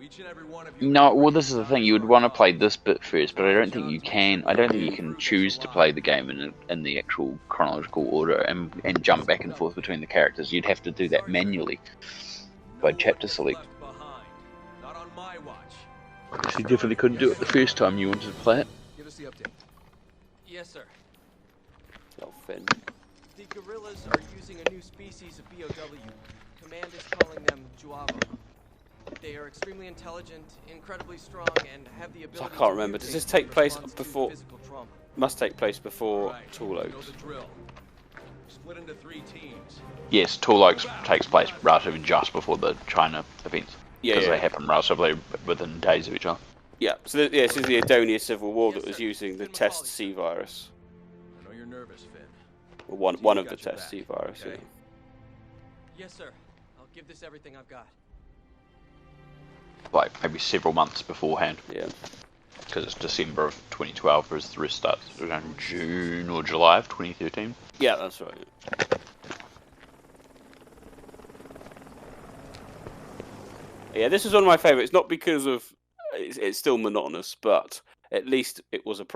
No, well, this is the thing. You would want to play this bit first, but I don't think you can. I don't think you can choose to play the game in the actual chronological order and jump back and forth between the characters. You'd have to do that manually by chapter select. So you definitely couldn't do it the first time you wanted to play it. Give us the update. Yes, sir. Oh, Finn. guerrillas are using a new species of BOW. Command is calling them Juavo. They are extremely intelligent, incredibly strong, and have the ability I can't remember. Does this take place before? physical trauma. Must take place before Right. Tall Know Oaks. the drill. Split into 3 teams. Yes, Tall Oaks takes place relatively just before the China events. Yeah, Because yeah. they happen relatively within days of each other. Yeah, so this is the Adonia Civil War that was using the test C virus. I know you're nervous, Finn. Or one Team's of the got your test back, C virus, okay? yeah. Yes, sir. I'll give this everything I've got. Like maybe several months beforehand. Yeah. Because it's December of 2012, whereas the rest starts around June or July of 2013. Yeah, that's right. Yeah, this is one of my favourites, not because of it's still monotonous, but at least it was a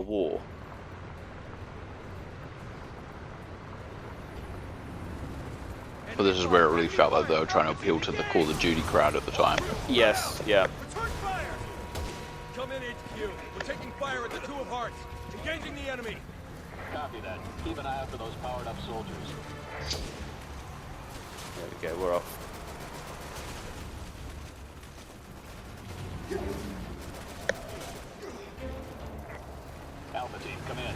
war. But this is where it really felt like they were trying to appeal to the Call of Duty crowd at the time. Yes, yeah. Return fire! Come in, HQ. We're taking fire at the Two of Hearts. Engaging the enemy. Copy that. Keep an eye out for those powered-up soldiers. There we go, we're off. Alpha team, come in.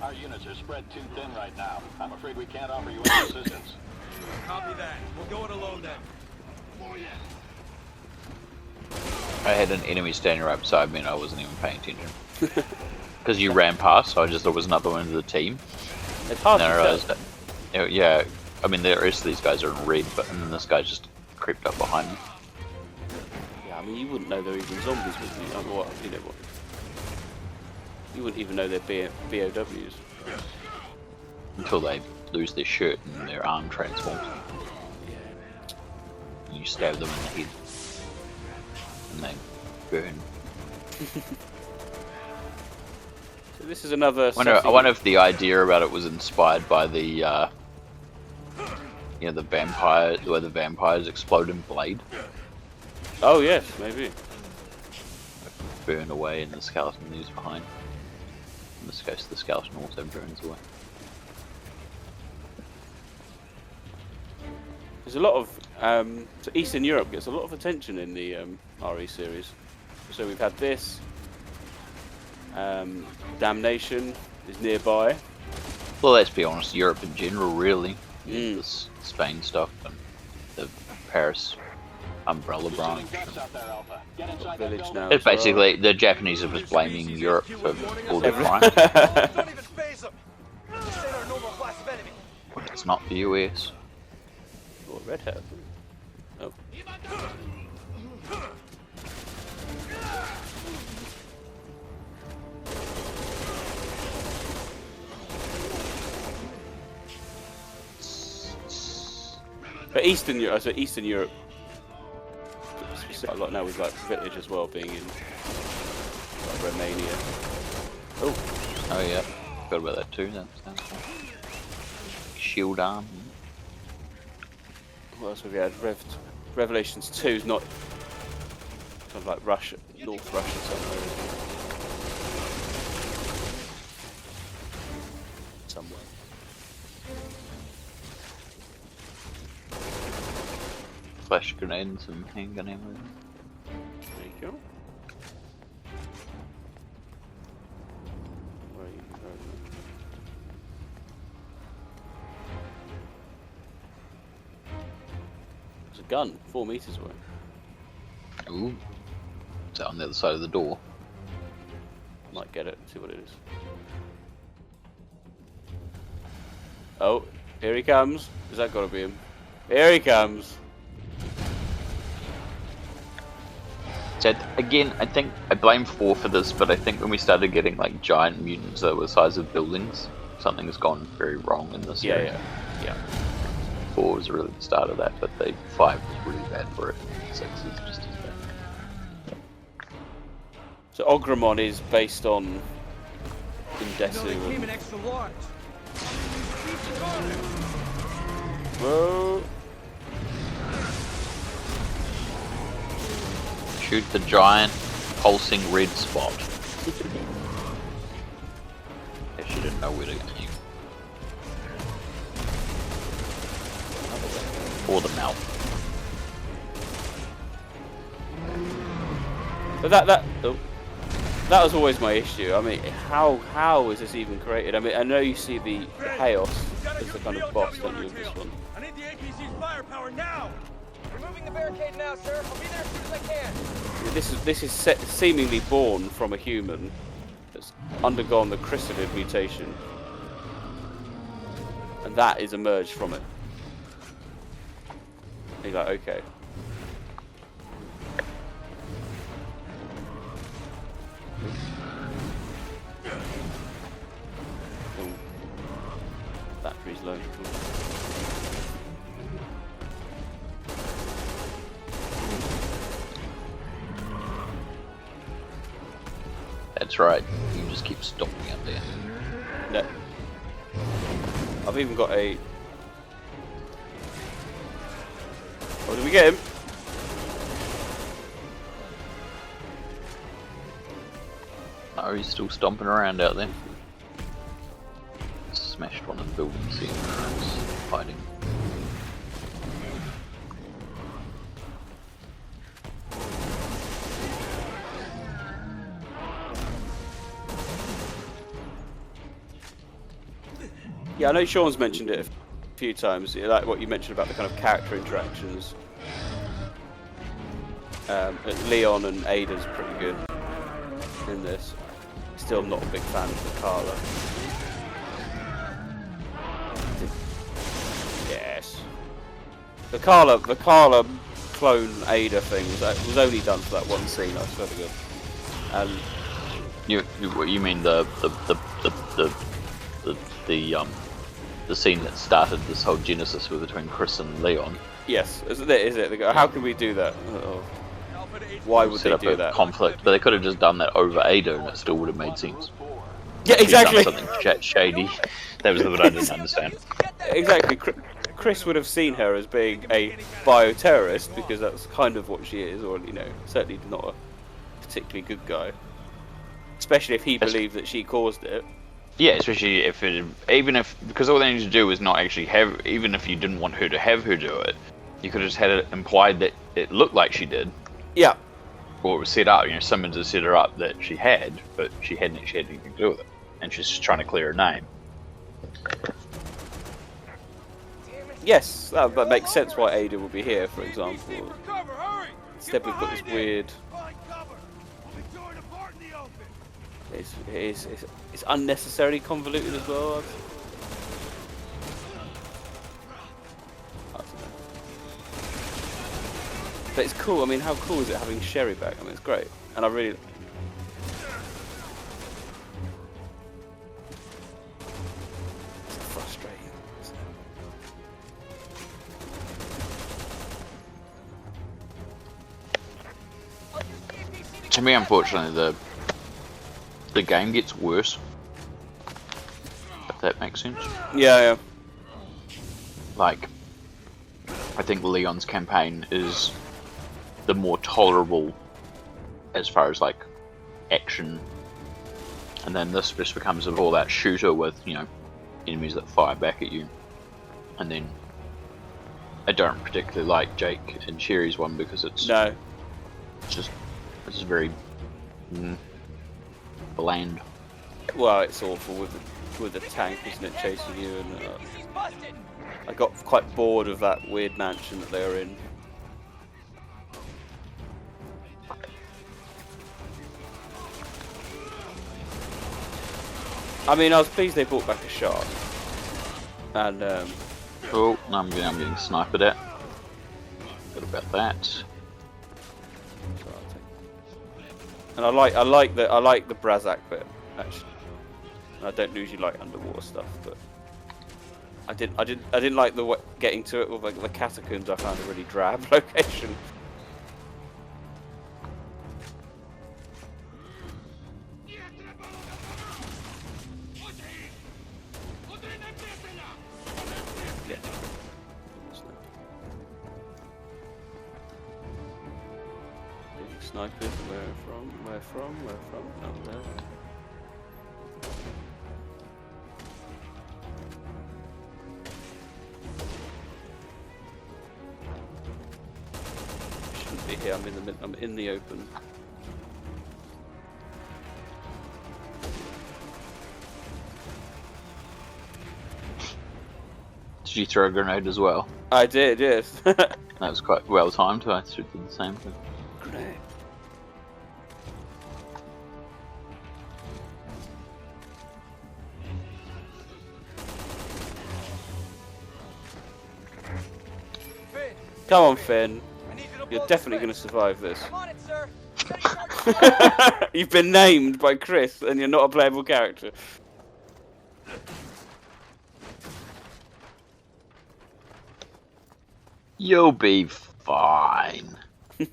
Our units are spread too thin right now. I'm afraid we can't offer you any assistance. Copy that. We'll go it alone then. I had an enemy standing right beside me and I wasn't even paying attention. Because you ran past, so I just thought it was another one of the team. It's hard And to I tell. realized that, yeah, I mean the rest of these guys are in red, but and then this guy just creeped up behind me. Yeah, I mean, you wouldn't know they're even zombies, would you? What, you know what? You wouldn't even know they're BOWs. Until they lose their shirt and their arm transforms. And you stab them in the head. And they burn. So this is another. I wonder if the idea about it was inspired by the, you know, the vampire, where the vampires explode in Blade, Oh yes, maybe. burn away, and the skeleton leaves behind. In this case, the skeleton also burns away. There's a lot of so Eastern Europe gets a lot of attention in the RE series. So we've had this. Damnation is nearby. Well, let's be honest, Europe in general, really. Mm. This Spain stuff and the Paris umbrella branch. Ducks out there, Alpha. Get inside that Village building. now. It's as well. basically, the Japanese are just blaming Europe for all their crime. Don't even phase them. This ain't our normal class of enemy. It's not the US. Oh, red hat. Oh. But Eastern Europe, a lot now with like Village as well being in like, Romania. Oh, Oh yeah, forgot about that too. That sounds cool. Shield arm. what else have we had? Revelations 2 is not kind of like Russia, North Russia somewhere. Somewhere. Flash grenade and some handgun ammo. There you go. Where are you? Where are you? There's a gun 4 meters away. Ooh. Is that on the other side of the door? Might get it, see what it is. Oh, here he comes. Is that gotta be him? Here he comes. So again, I think I blame 4 for this, but I think when we started getting like giant mutants that were the size of buildings, something has gone very wrong in this series. Yeah. 4 was really the start of that, but 5 was really bad for it. 6 is just as bad. So Ogremon is based on Indesu. came in extra large. Whoa. Shoot the giant pulsing red spot. If you didn't know where to go. Or the mouth. But that was always my issue. I mean, how is this even created? I mean, I know you see the chaos as the kind of boss, don't you, of this one? I need the APC's firepower now! Removing the barricade now, sir. I'll be there as soon as I can. This is seemingly born from a human that's undergone the chrysalid mutation, and that is emerged from it. And you're like, okay. Ooh. Battery's low. That's right. You just keep stopping up there. No. I've even got a... Oh, did we get him? Oh, he's still stomping around out there. Smashed one of the buildings here. He's fighting. Yeah, I know Sean's mentioned it a few times, like what you mentioned about the kind of character interactions. Leon and Ada's pretty good in this. Still not a big fan of the Carla. Yes. The Carla clone Ada thing was only done for that one scene, I swear to God. And you mean the scene that started this whole genesis between Chris and Leon? yes, is it? They go, how can we do that? Uh-oh. Why would they do that? Conflict, but they could have just done that over Ada, and it still would have made sense. Yeah, exactly. Something shady. That was the bit I didn't understand. Exactly. Chris would have seen her as being a bioterrorist because that's kind of what she is, or certainly not a particularly good guy. Especially if he believed that she caused it. Yeah, especially because all they need to do is not actually have. Even if you didn't want her to have her do it, you could have just had it implied that it looked like she did. Yeah. Or it was set up, someone to set her up that she had, but she hadn't actually had anything to do with it. And she's just trying to clear her name. Yes, that makes sense why Ada would be here, for example. Instead we've got this weird... It's unnecessarily convoluted as well. But it's cool. I mean, how cool is it having Sherry back? I mean, it's great, and I really. It's frustrating. To me, unfortunately, the game gets worse. If that makes sense. Yeah. Like, I think Leon's campaign is the more tolerable as far as like action, and then this just becomes all that shooter with enemies that fire back at you. And then I don't particularly like Jake and Sherry's one because it's very bland. Well, it's awful with the tank, isn't it, chasing you? And I got quite bored of that weird mansion that they were in. I mean, I was pleased they brought back a shark. And oh, I'm getting sniped at. Good about that. And I like the Brazak bit actually. And I don't usually like underwater stuff, but I didn't like the getting to it with like the catacombs. I found a really drab location. Snipers, where from? Oh, there. be here. I'm in the open. Did you throw a grenade as well? I did, yes. That was quite well timed. I should do the same thing. Grenade. Finn, Come on, Finn. I need you to You're blow the definitely going to switch. survive this. I'm on it, sir. Ready, start. You've been named by Chris, and you're not a playable character. You'll be fine. I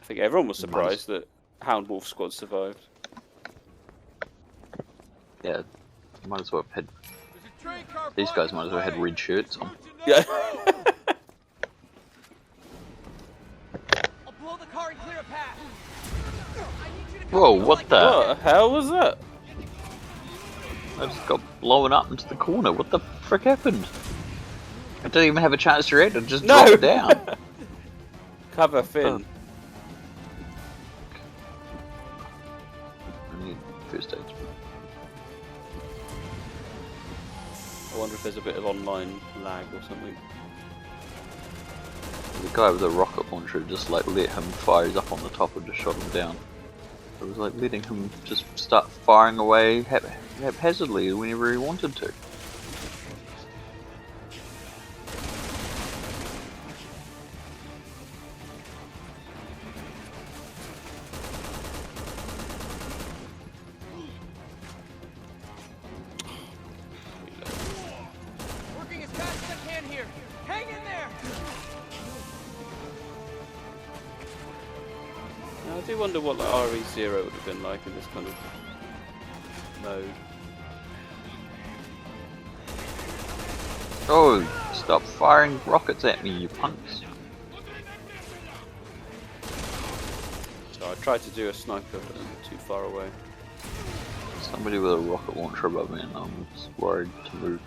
think everyone was surprised that Hound Wolf Squad survived. Yeah, might as well have had. There's a train car These guys blocking might as the well have had way. red shirts on. Yeah. I'll blow the car and clear a path. I need you to Whoa, come to what like the? What the hell was that? I just got blown up into the corner. What the frick happened? I didn't even have a chance to react. I just No. dropped down. Cover Finn. I need first aid. I wonder if there's a bit of online lag or something. The guy with the rocket launcher just like let him fire. He's up on the top and just shot him down. It was like letting him just start firing away haphazardly whenever he wanted to. Working as fast as I can here. Hang in there. Now, I do wonder what like, RE0 would have been like in this kind of mode. Oh, stop firing rockets at me, you punks. So I tried to do a sniper, but I'm too far away. Somebody with a rocket launcher above me and I'm just worried to move.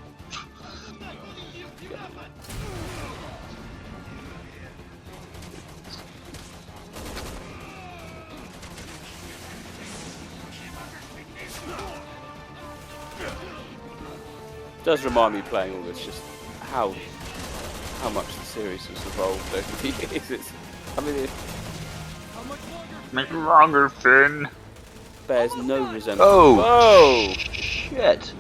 It does remind me playing all this, just how much the series has evolved over the years. I mean, it How much longer? Make it longer, Finn. bears no resemblance. Oh, Whoa! shit.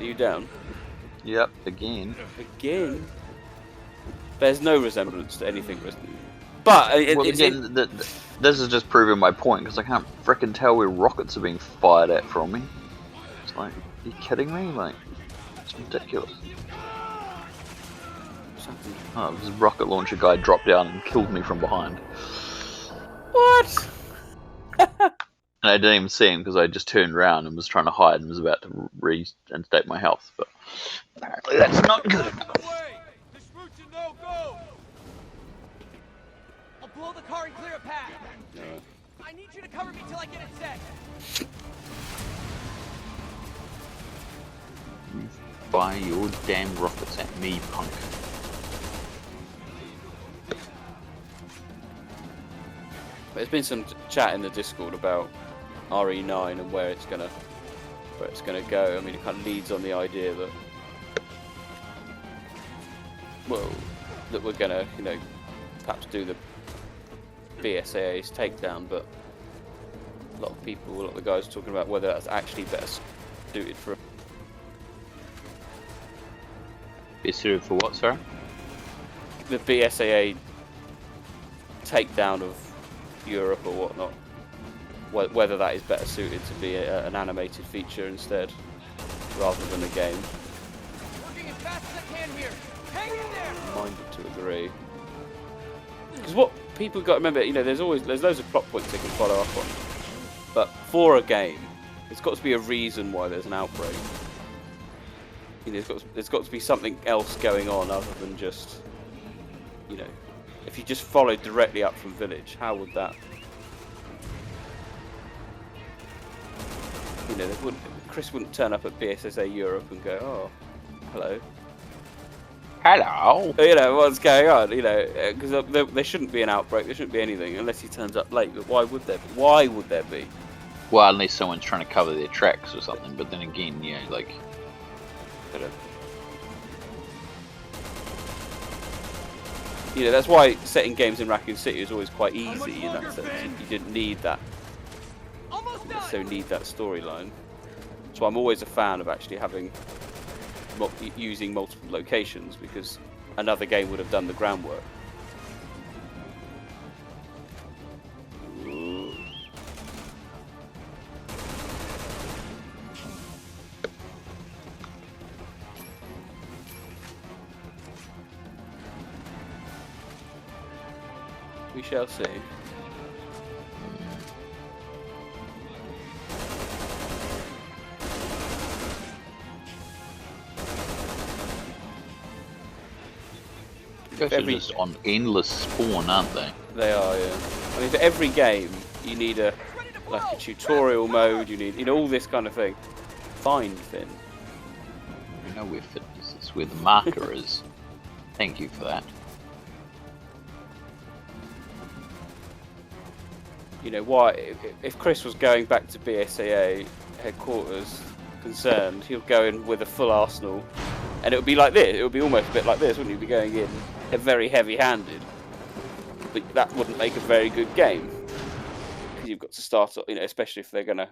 Are you down? Yep, again. Again? Bears no resemblance to anything. But Well, again, this is just proving my point because I can't frickin' tell where rockets are being fired at from me. It's like, are you kidding me? Like, it's ridiculous. Oh, this rocket launcher guy dropped down and killed me from behind. What? And I didn't even see him because I just turned around and was trying to hide and was about to reinstate my health. But apparently that's not good. Away! This route's a no-go! I'll blow the car and clear a path. I need you to cover me till I get it set. Fire your damn rockets at me, punk. There's been some chat in the Discord about RE9 and where it's gonna go. I mean, it kind of leads on the idea that, well, that we're gonna, you know, perhaps do the BSAA's takedown, but a lot of people, a lot of the guys are talking about whether that's actually better suited for Be suited for what, sir? the BSAA takedown of Europe or whatnot. Whether that is better suited to be an animated feature instead, rather than a game. Working as fast as I can here. Hang in there. Minded to agree. Because what people got to remember, you know, there's loads of plot points they can follow up on. But for a game, there's got to be a reason why there's an outbreak. You know, there's got to be something else going on other than just, you know, if you just followed directly up from Village, how would that? You know, Chris wouldn't turn up at BSSA Europe and go, oh, hello. Hello. You know, what's going on? You know, because there shouldn't be an outbreak. There shouldn't be anything unless he turns up late. But why would there be? Why would there be? Well, unless someone's trying to cover their tracks or something. But then again, yeah, like. You know, that's why setting games in Raccoon City is always quite easy in that sense. You didn't need that. So need that storyline. So I'm always a fan of actually having using multiple locations, because another game would have done the groundwork. We shall see. They're just on endless spawn, aren't they? They are, yeah. I mean, for every game, you need a tutorial mode. You need, all this kind of thing. Fine, Finn. You know where fitness is, where the marker is. Thank you for that. You know, why? If Chris was going back to BSAA headquarters concerned, he'll go in with a full arsenal, and it would be like this. It would be almost a bit like this, wouldn't he? Be going in very heavy-handed, but that wouldn't make a very good game, because you've got to start, especially if they're going to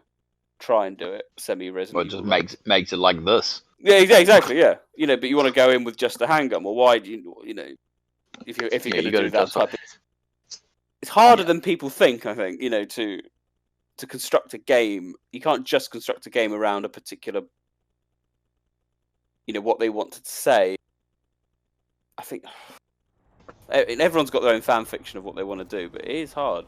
try and do it semi-Resident Well, it just makes it like this. Yeah, exactly. Yeah, but you want to go in with just a handgun. Well, why do if you're going to do that type of... It's harder than people think, I think, to construct a game. You can't just construct a game around a particular, what they wanted to say. I think everyone's got their own fan fiction of what they want to do, but it is hard.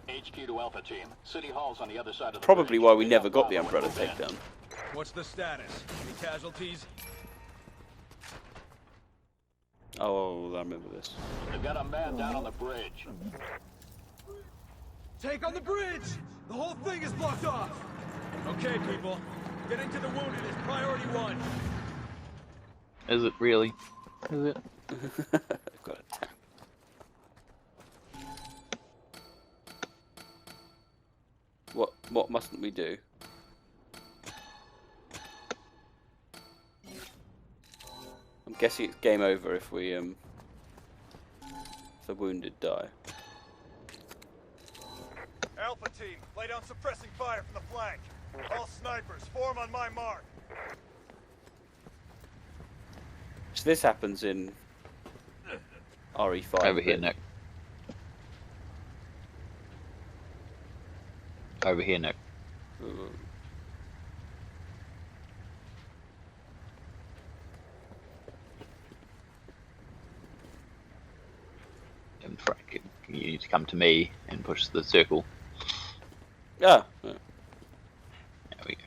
HQ to Alpha Team. City Hall's on the other side of the Probably bridge. why we never got the Umbrella takedown. What's the status? Any casualties? Oh, I remember this. They've got a man down on the bridge. Take on the bridge! The whole thing is blocked off! Okay, people. Getting to the wounded is priority 1. Is it really? Is it? I've got a tank. What mustn't we do? I'm guessing it's game over if we if the wounded die. Alpha Team, lay down suppressing fire from the flank. All snipers, form on my mark. So this happens in RE5. Over here, Nick. Over here, Nick. And Frank, you need to come to me and push the circle. Yeah. There we go.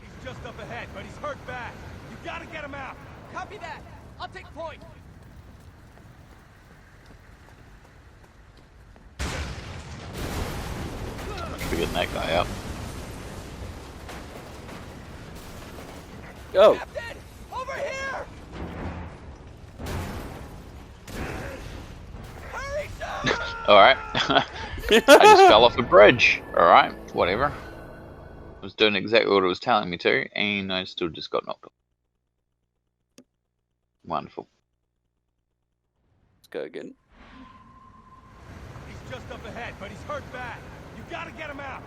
He's just up ahead, but he's hurt bad. You gotta get him out! Copy that! I'll take point! Should be getting that guy out. Oh. Captain! Over here! Hurry, sir! Alright. I just fell off the bridge. Alright, whatever. I was doing exactly what it was telling me to, and I still just got knocked off. Wonderful. Let's go again. He's just up ahead, but he's hurt bad. You gotta get him out!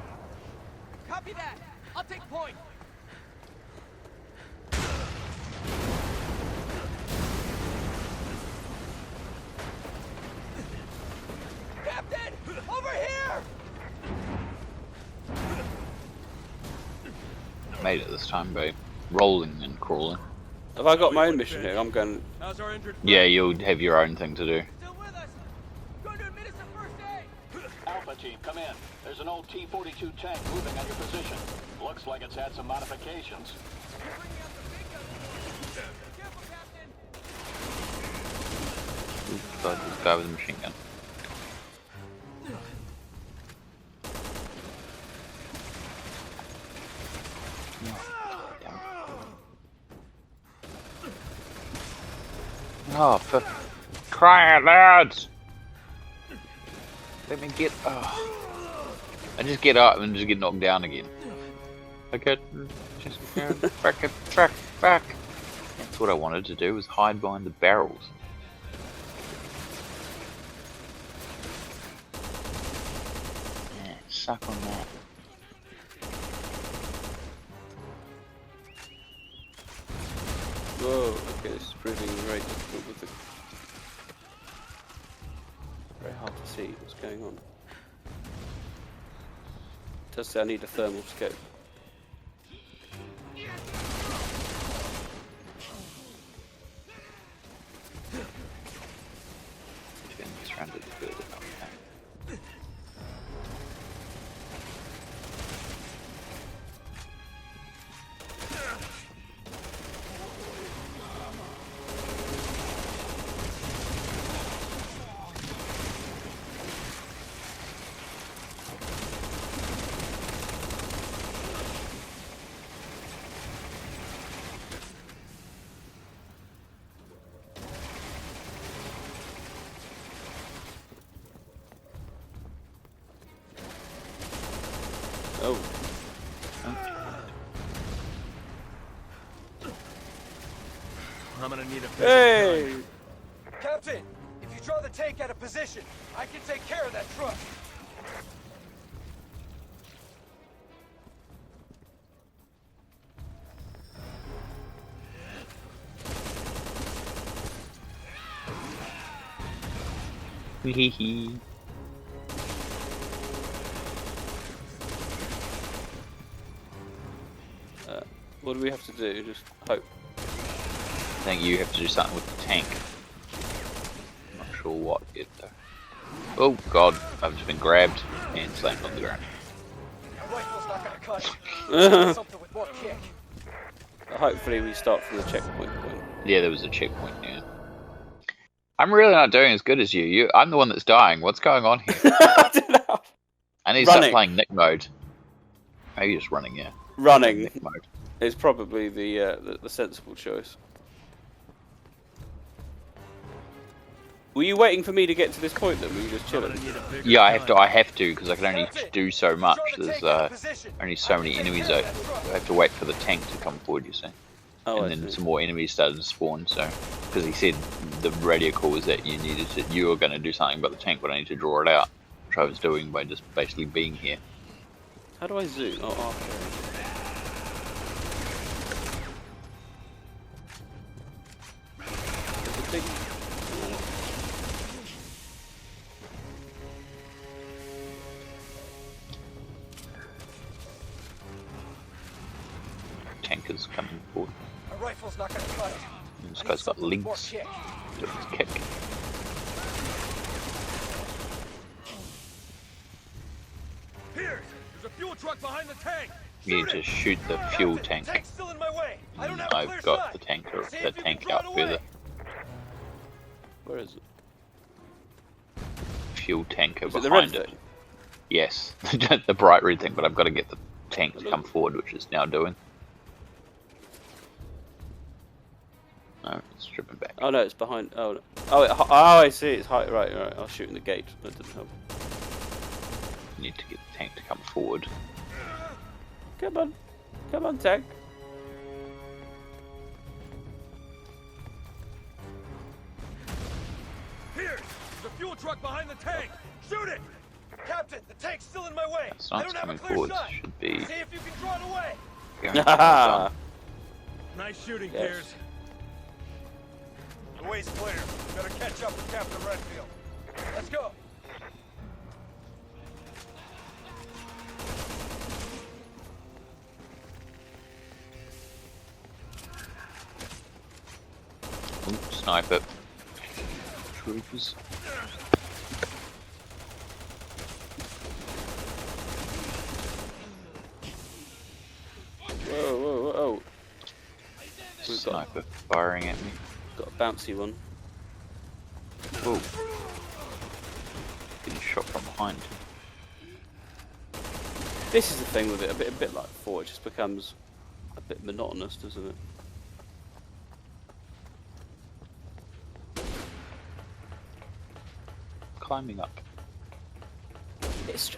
Copy that! I'll take point! Captain! Over here! Made it this time by rolling and crawling. Have I got my own mission here? I'm going... How's our injured friend? Yeah, you'll have your own thing to do. Still with us! Going to administer first aid! Alpha Team, come in. There's an old T-42 tank moving on your position. Looks like it's had some modifications. You're bringing out the big guns! Careful, Captain! Ooh, God, this guy with a machine gun. Oh, for crying out loud! Let me get. Oh. I just get up and just get knocked down again. Okay, just go back. That's what I wanted to do, was hide behind the barrels. Yeah, suck on that. Whoa, okay, this is proving very difficult with the... Very hard to see what's going on. It does say I need a thermal scope. Surrounded further up there. Oh. I'm gonna need a Hey! Captain, if you draw the tank out of position, I can take care of that truck. Hee. What do we have to do? Just hope. I think you have to do something with the tank. I'm not sure what yet though. Oh god, I've just been grabbed and slammed on the ground. That rifle's not gonna cut it. Something with more kick. Hopefully we start from the checkpoint point. Yeah, there was a checkpoint, yeah. I'm really not doing as good as you. I'm the one that's dying. What's going on here? I don't know. I need to start playing Nick mode. Oh, you're just running, yeah. Running Nick mode. is probably the sensible choice. Were you waiting for me to get to this point then? Were you just chilling? Yeah, I have to because I can only do so much. There's only so many enemies. I have to wait for the tank to come forward, you see. Oh, and then some more enemies started to spawn. So, because he said the radio call was that you were going to do something about the tank, but I need to draw it out, which I was doing by just basically being here. How do I zoom? Oh, okay. There's a big... Tankers coming forward. A rifle's not gonna cut it. And this guy's got links. Kick. Doing his kick. Here, there's a fuel truck behind the tank. You need to shoot the fuel tank. Tank's still in my way. I don't have a clear I've got shot. the tank See if you can draw out it away. further. Where is it? Fuel tanker Is it behind the red it. thing? Yes, the bright red thing, but I've got to get the tank to come forward, which it's now doing. No, it's stripping back. Oh no, it's behind. Oh, no. Oh, I see. It's high. Right. I was shooting the gate. That didn't help. You need to get the tank to come forward. Come on, tank. Here, there's a fuel truck behind the tank. Shoot it. Captain, the tank's still in my way. That's I not don't have a coming clear forward. shot. Should be. See if you can draw it away. Well done. Nice shooting, Yes. Piers. The way's clear. Better catch up with Captain Redfield. Let's go. Ooh, sniper. Troopers. Whoa. Sniper firing at me. Got a bouncy one. Ooh. Getting shot from behind. This is the thing with it. A bit like 4. It just becomes a bit monotonous, doesn't it? Climbing up. It's,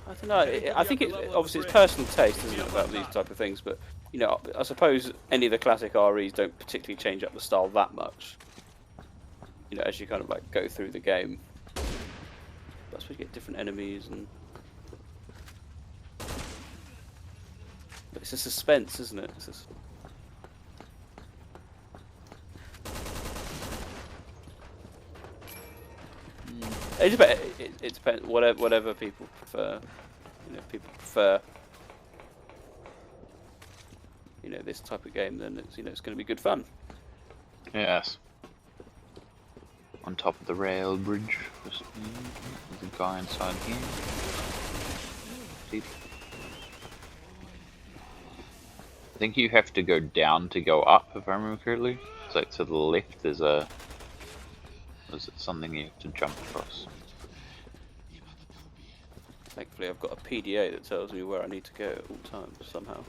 I don't know. I think obviously it's personal taste, isn't it, about these type of things? But you know, I suppose any of the classic REs don't particularly change up the style that much. You know, as you kind of like go through the game. But I suppose you get different enemies and. But it's a suspense, isn't it? It's just... It depends. Whatever people prefer. You know, people prefer. You know, this type of game. Then it's it's going to be good fun. Yes. On top of the rail bridge. There's a guy inside here. See? I think you have to go down to go up, if I remember correctly. So to the left there's a... is it something you have to jump across? Thankfully I've got a PDA that tells me where I need to go at all times, somehow.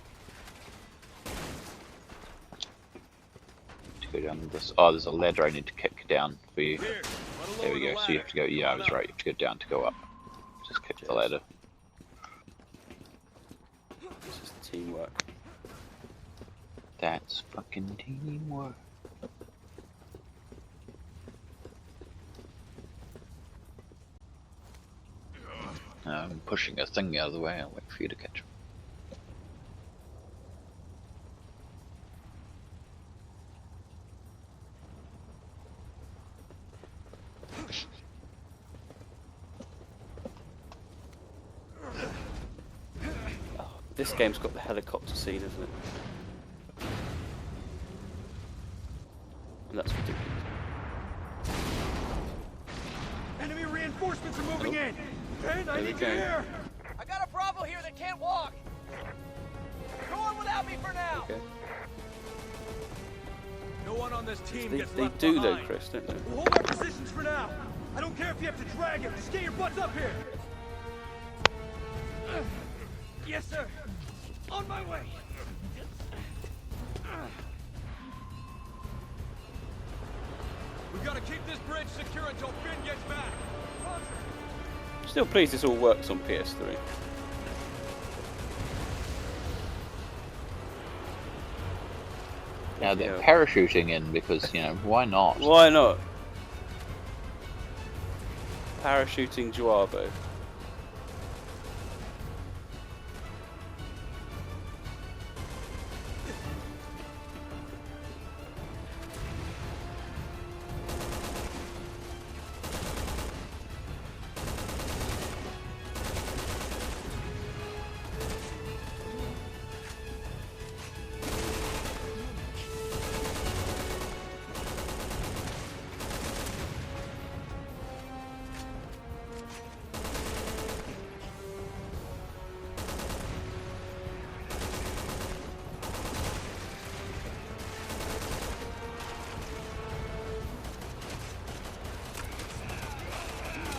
To go down this... oh, there's a ladder I need to kick down for you. There we go, so you have to go... yeah, I was right, you have to go down to go up. Just kick the ladder. This is teamwork. That's fucking teamwork. I'm pushing a thing out of the way, I'll wait for you to catch him. Oh, this game's got the helicopter scene, isn't it? And that's ridiculous. Enemy reinforcements are moving in. Ben, I need you here. I got a Bravo here that can't walk. Go on without me for now. Okay. No one on this team gets They left do behind. though, Chris, don't they? We'll hold our positions for now. I don't care if you have to drag him. Just get your butts up here. Yes, sir. On my way. We gotta keep this bridge secure until Finn gets back. Still pleased this all works on PS3. Now they're parachuting in because, you know, why not? Why not? Parachuting Juabo.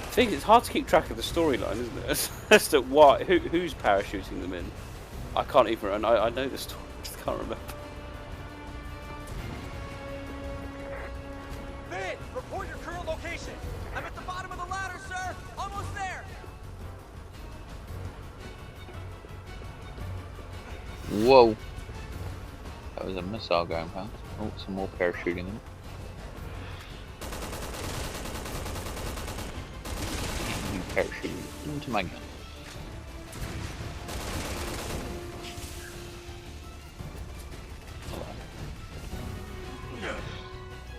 I think it's hard to keep track of the storyline, isn't it? As to why, who's parachuting them in. I can't even. And I know the story, I just can't remember. Finn, report your current location. I'm at the bottom of the ladder, sir. Almost there. Whoa! That was a missile going past. Oh, some more parachuting in. Parachute into my gun.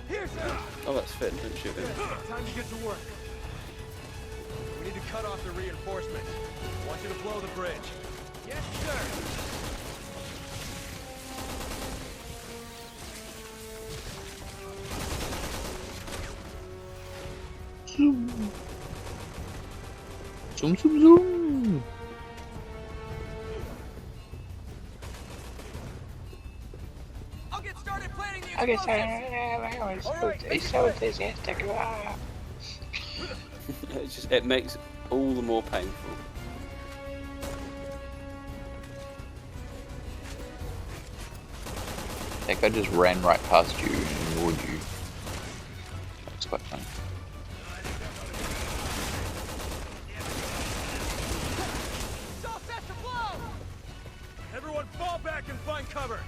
Here, sir. Oh, that's Finn, don't shoot him. Time to get to work. We need to cut off the reinforcements. I want you to blow the bridge. Yes, sir. Zoom, zoom, zoom! I'll get started planning the Okay, explosives. sorry. He's so enthusiastic. It makes it all the more painful. That guy just ran right past you and ignored you. That's quite funny. Everyone fall back and find cover!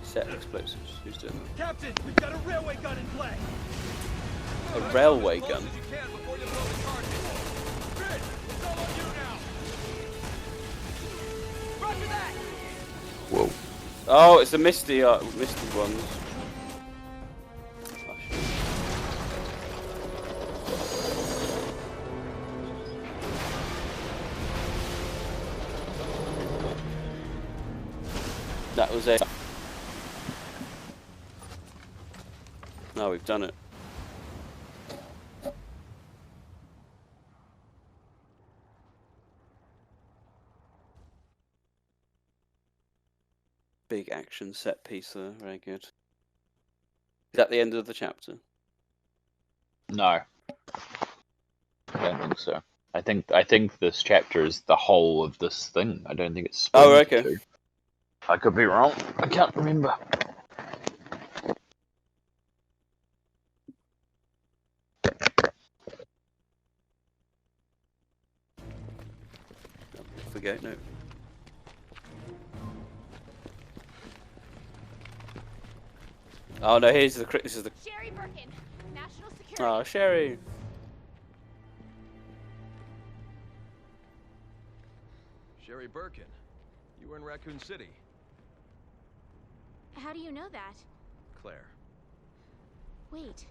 Set explosives. Who's doing that? Captain, we've got a railway gun in play! A railway gun. Whoa. Oh, it's the misty ones. Oh, shit. That was it. No, we've done it. Big action set piece there, very good. Is that the end of the chapter? No. I don't think so. I think this chapter is the whole of this thing. I don't think it's split Oh, into okay. two. I could be wrong. I can't remember. Forget, no. Oh no, here's the this is the Sherry Birkin, National Security. Oh, Sherry. Sherry Birkin, you were in Raccoon City. How do you know that? Claire, Wait,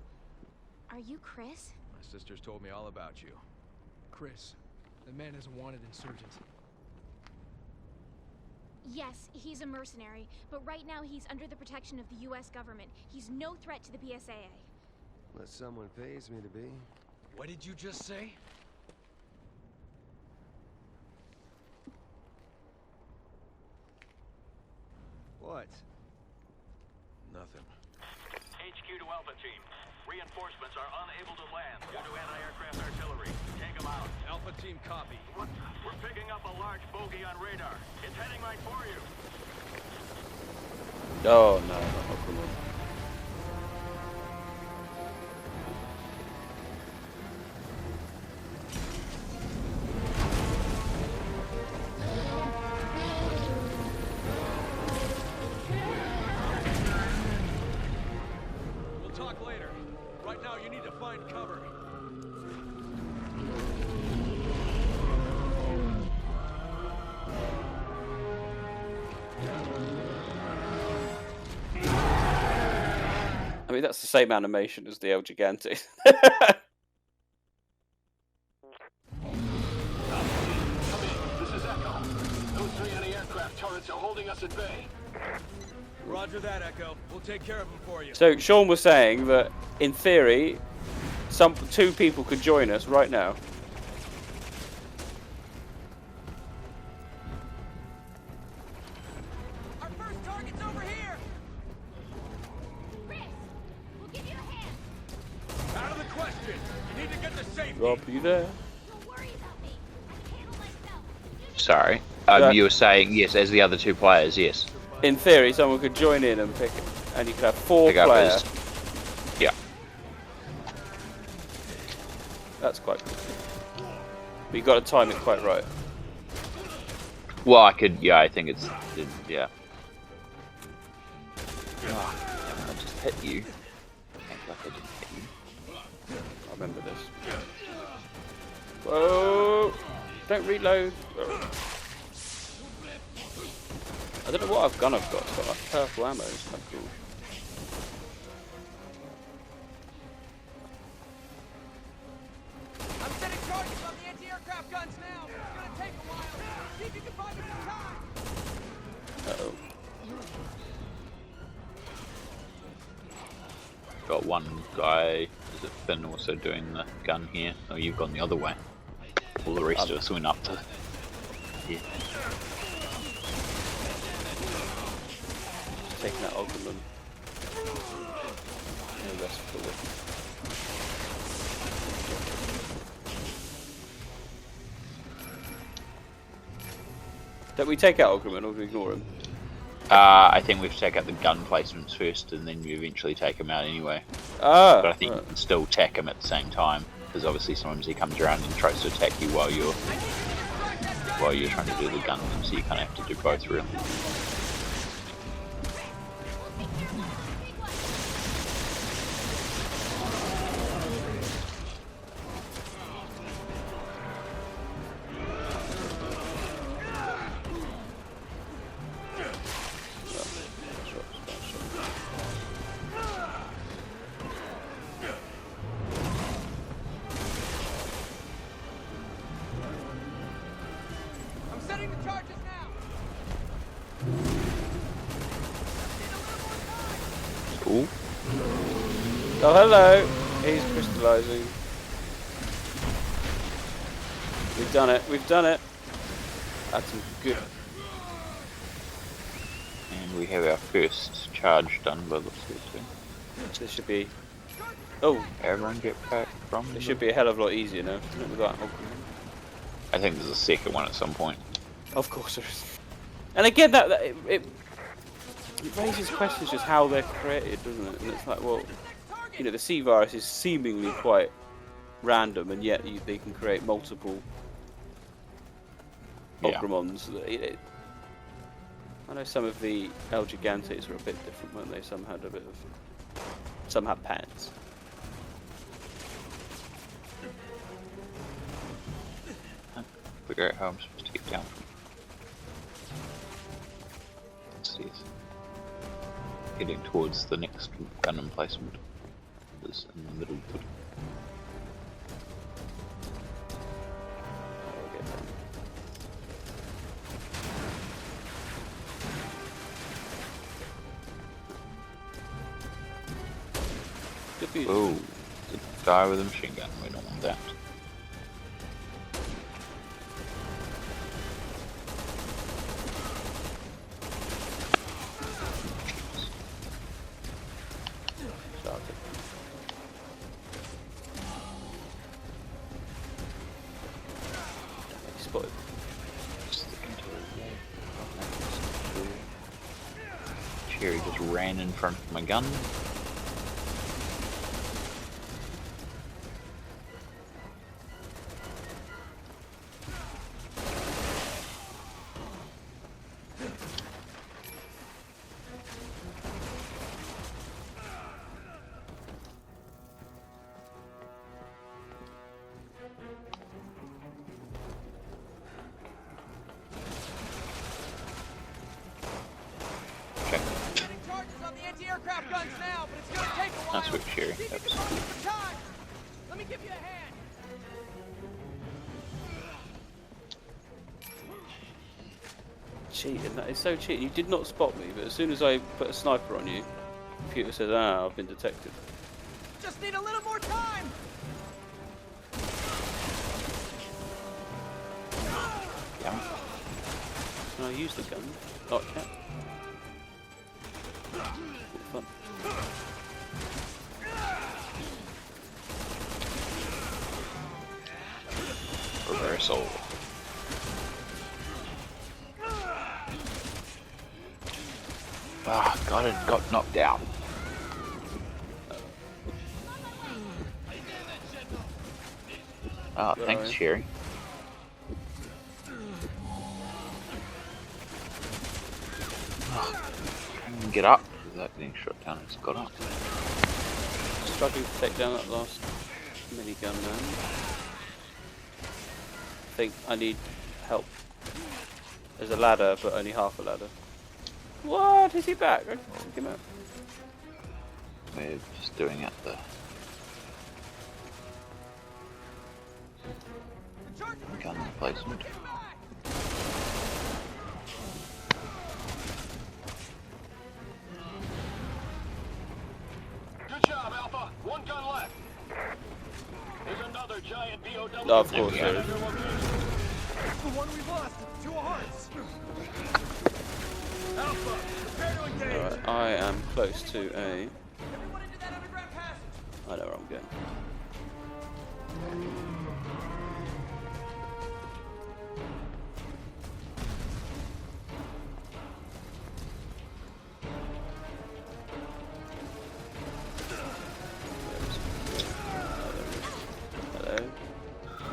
are you Chris? my sisters told me all about you. Chris, the man is a wanted insurgent. Yes, he's a mercenary, but right now he's under the protection of the US government. He's no threat to the PSAA. Unless someone pays me to be. What did you just say? What? Nothing. HQ to Alpha Team. Reinforcements are unable to land due to anti-aircraft artillery. Take them out. Alpha Team copy. We're picking up a large bogey on radar. It's heading right for you. Oh no, not Aquaman. We'll talk later. Right now, you need to find cover. I mean, that's the same animation as the El Gigante. This is Echo. Those three anti-aircraft turrets are holding us at bay. Roger that, Echo. We'll take care of them for you. So Sean was saying that, in theory, two people could join us right now. Our first target's over here! Chris, we'll give you a hand. Out of the question. You need to get to safety. Rob, you there? Don't worry about me. I can handle myself. Sorry. Yeah. You were saying, yes, as the other two players, yes. In theory, someone could join in and pick, and you could have four Pick up players. as... Yeah. That's quite cool. But you got to time it quite right. Well, I could, yeah, I think it's, yeah. Oh, I just hit you. Act like I didn't hit you. I remember this. Whoa! Don't reload. I don't know what gun I've got. It's got like purple ammo. It's quite cool. I'm setting targets on the anti-aircraft guns now. It's gonna take a while. See if you can find them in time. Uh-oh. Got one guy, is it Finn, also doing the gun here? Oh, you've gone the other way. All the rest of us went up to here. Taking that Ogden. No rest for it. Don't we take out Ogremon or do we ignore him? I think we have to take out the gun placements first, and then you eventually take him out anyway. Ah, but I think you can still attack him at the same time, because obviously sometimes he comes around and tries to attack you while you're trying to do the gun, so you kind of have to do both really. Cool. Oh, hello! He's crystallizing. We've done it, we've done it! That's good. And we have our first charge done by the looks of it too. This should be... Oh! Everyone get back from It should be a hell of a lot easier now. Without I think there's a second one at some point. Of course there is. And again, it raises questions just how they're created, doesn't it? And it's like, well, you know, the C virus is seemingly quite random, and yet they can create multiple Ogremons. Yeah. I know some of the El Gigantes were a bit different, weren't they? Some had pants. Figure out how I'm supposed to get down. Let's see. Heading towards the next gun emplacement. Is in the middle. Oh, the guy with a machine gun. We don't want that. Cherry just ran in front of my gun. That's what Cherry. Let me give you a hand. Cheating, that is so cheating. You did not spot me, but as soon as I put a sniper on you, the computer says, "Ah, I've been detected." Just need a little more time. Yeah. Can I use the gun? Not yet. Fun. Reversal. Ah, got knocked down. Ah, thanks, Cherry. Can't even get up without being shot down. It's got up. Struggling to take down that last minigun man. I think I need help. There's a ladder, but only half a ladder. What? Is he back? I took him out. We're just doing it the gun replacement. Good job, Alpha. One gun left. There's another giant BOW. Oh, of course there is. The one we lost. 2 hearts. Alpha, prepare to engage. Alright, I am close to a... Everyone into that underground passage. I know where I'm going.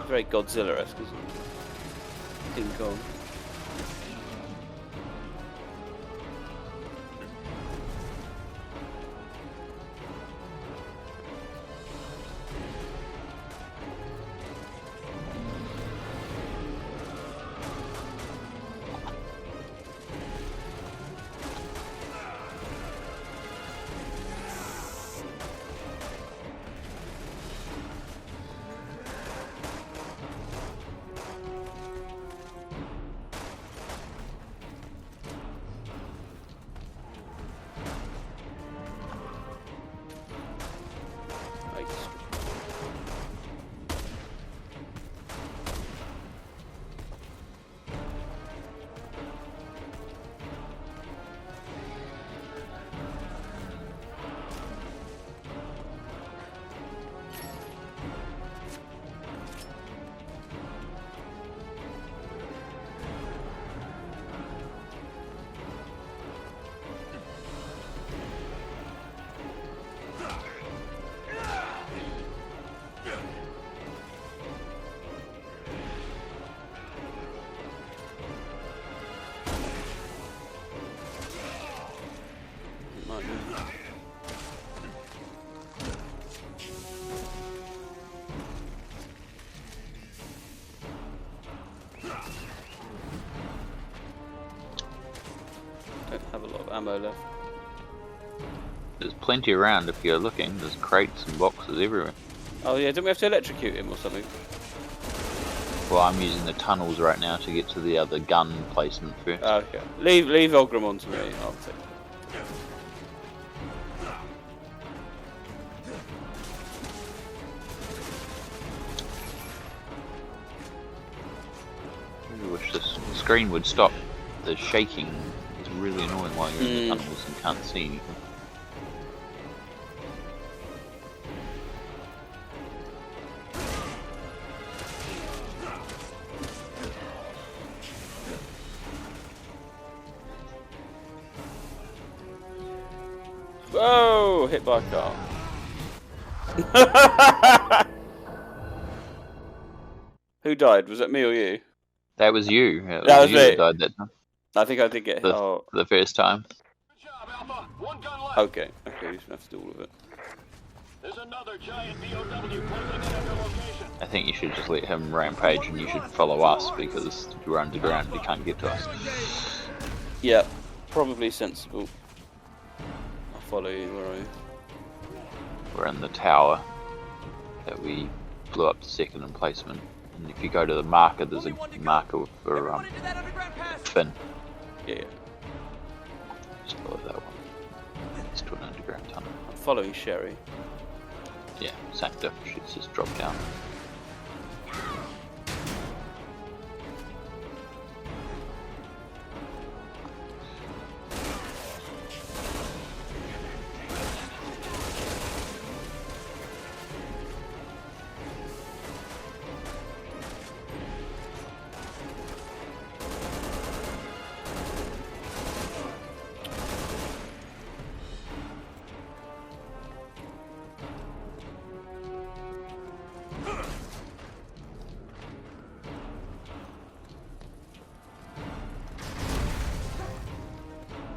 Very Godzilla-esque, isn't it? King Kong. Don't have a lot of ammo left. There's plenty around if you're looking. There's crates and boxes everywhere. Oh yeah, don't we have to electrocute him or something? Well, I'm using the tunnels right now to get to the other gun placement first. Okay. Leave Ogramon to me. I'll take it. I wish this screen would stop. The shaking is really annoying while you're in the tunnels and can't see anything. Whoa! Hit by a car. Who died? Was it me or you? That was you. That was you me. that died that time. I think I did get hit. For the first time. Good job, Alpha. One gun left. Okay, you just have to do all of it. There's another giant BOW closing in at your location. I think you should just let him rampage and you should follow us because we're underground, he can't get to us. Yeah, probably sensible. I'll follow you, where are you? We're in the tower that we blew up the second emplacement. And if you go to the marker, there's a marker for Finn. Yeah. Just follow that one. It's to an underground tunnel. I'm following Sherry. Yeah, same diff. She's just dropped down.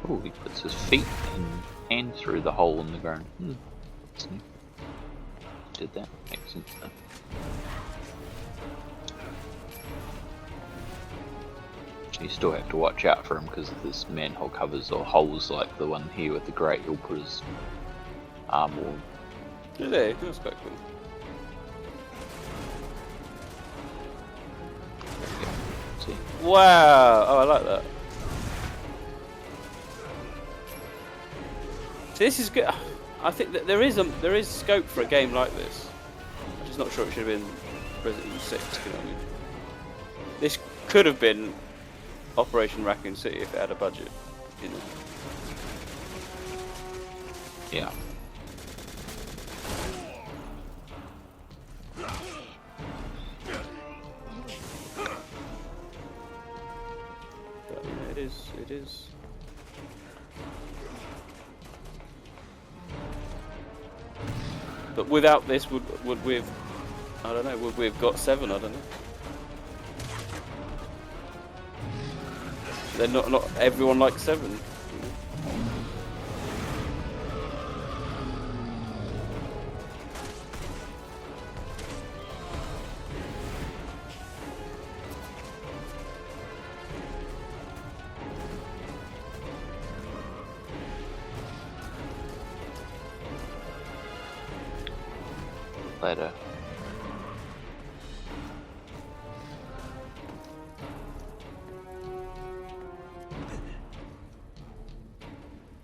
Oh, he puts his feet and hand through the hole in the ground. That's neat. Did that? Makes sense then. You still have to watch out for him because this manhole covers or holes like the one here with the grate. He'll put his arm on. Yeah, that's quite cool. See? Wow! Oh, I like that. So this is good. I think that there is scope for a game like this. I'm just not sure it should have been Resident Evil 6. You know what I mean? This could have been Operation Raccoon City if it had a budget. You know. Yeah. But yeah, it is. It is. But without this, would we have I don't know. We've got 7. I don't know. They're not everyone likes 7. Later.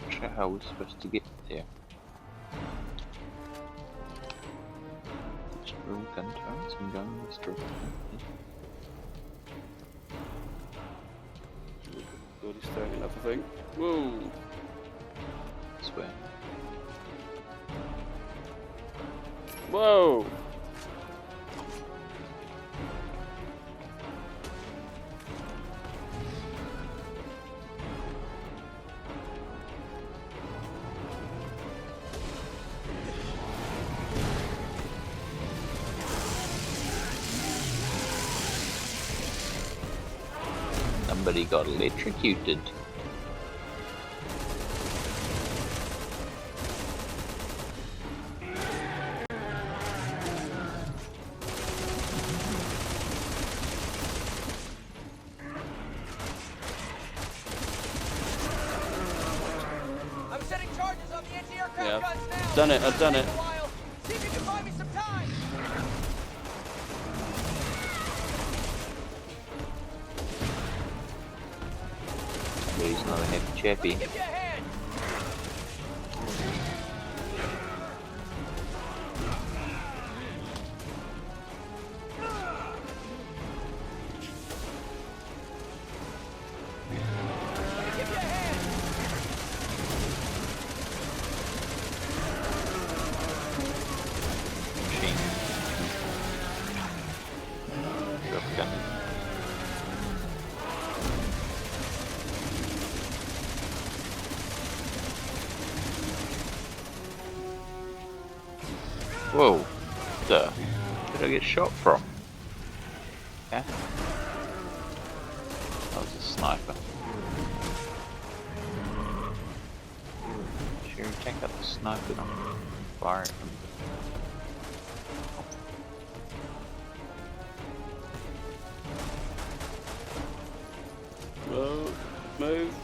Not sure how we're supposed to get there. Room gun turrets and gun destroyed. God, he's throwing another thing. Whoa! This way. Whoa! Somebody got electrocuted. I'm setting charges on the anti-aircraft Yeah, guns now. done it. I've done it. See if you can buy me some time. He's not a happy chappy. Give you a hand. Give you a hand. Machine. Drop gun. Whoa, where did I get shot from? Yeah. That was a sniper. Sure, take out the sniper, don't fire at them. Whoa! Move!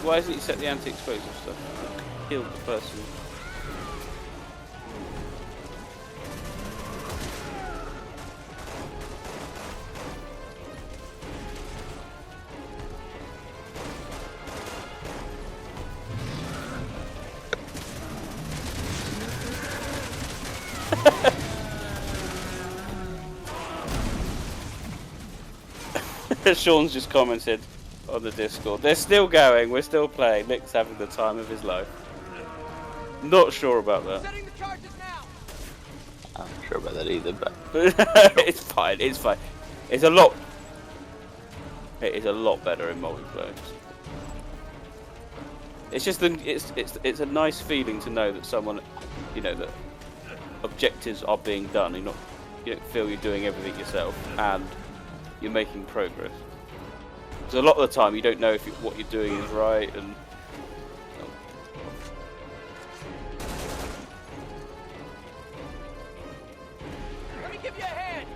Why hasn't he set the anti-explosive stuff? Killed the person. Sean's just commented on the Discord. They're still going, we're still playing. Nick's having the time of his life. Not sure about that. Setting the charges now. I'm not sure about that either, but It's fine, it's fine. It is a lot better in multiplayer. It's just it's a nice feeling to know that someone, you know, that objectives are being done. You don't feel you're doing everything yourself and you're making progress. So a lot of the time you don't know if what you're doing is right, and Let me give you a hand.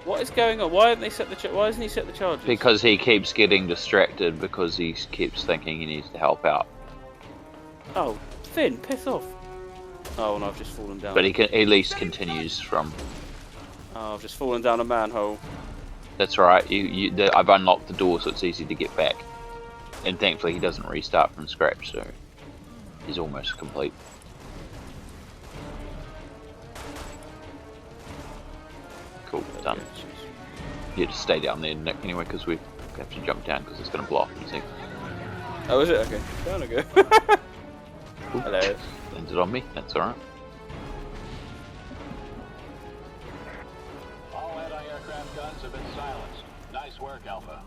what is going on? Why haven't they set the? Why hasn't he set the charges? because he keeps getting distracted because he keeps thinking he needs to help out. Oh, Finn, piss off! Oh no, I've just fallen down. But he can at least continues from. Oh, I've just fallen down a manhole. That's right. I've unlocked the door, so it's easy to get back. And thankfully, he doesn't restart from scratch, so he's almost complete. Cool, done. You just stay down there, Nick, anyway, because we have to jump down because it's going to blow up in a second. Oh, is it? Okay, down I go. Hello. Landed on me. That's all right. All anti-aircraft guns have been silenced. Nice work, Alpha.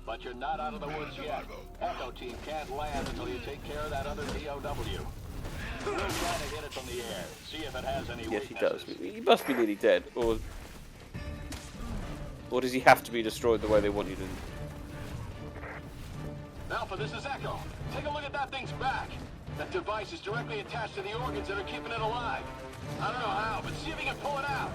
But you're not out of the woods yet. Echo Team can't land until you take care of that other DOW. We'll try to hit it from the air, see if it has any Yes, weaknesses. he does. He must be nearly dead, or does he have to be destroyed the way they want you to? Alpha, this is Echo. Take a look at that thing's back. That device is directly attached to the organs that are keeping it alive. I don't know how, but see if you can pull it out.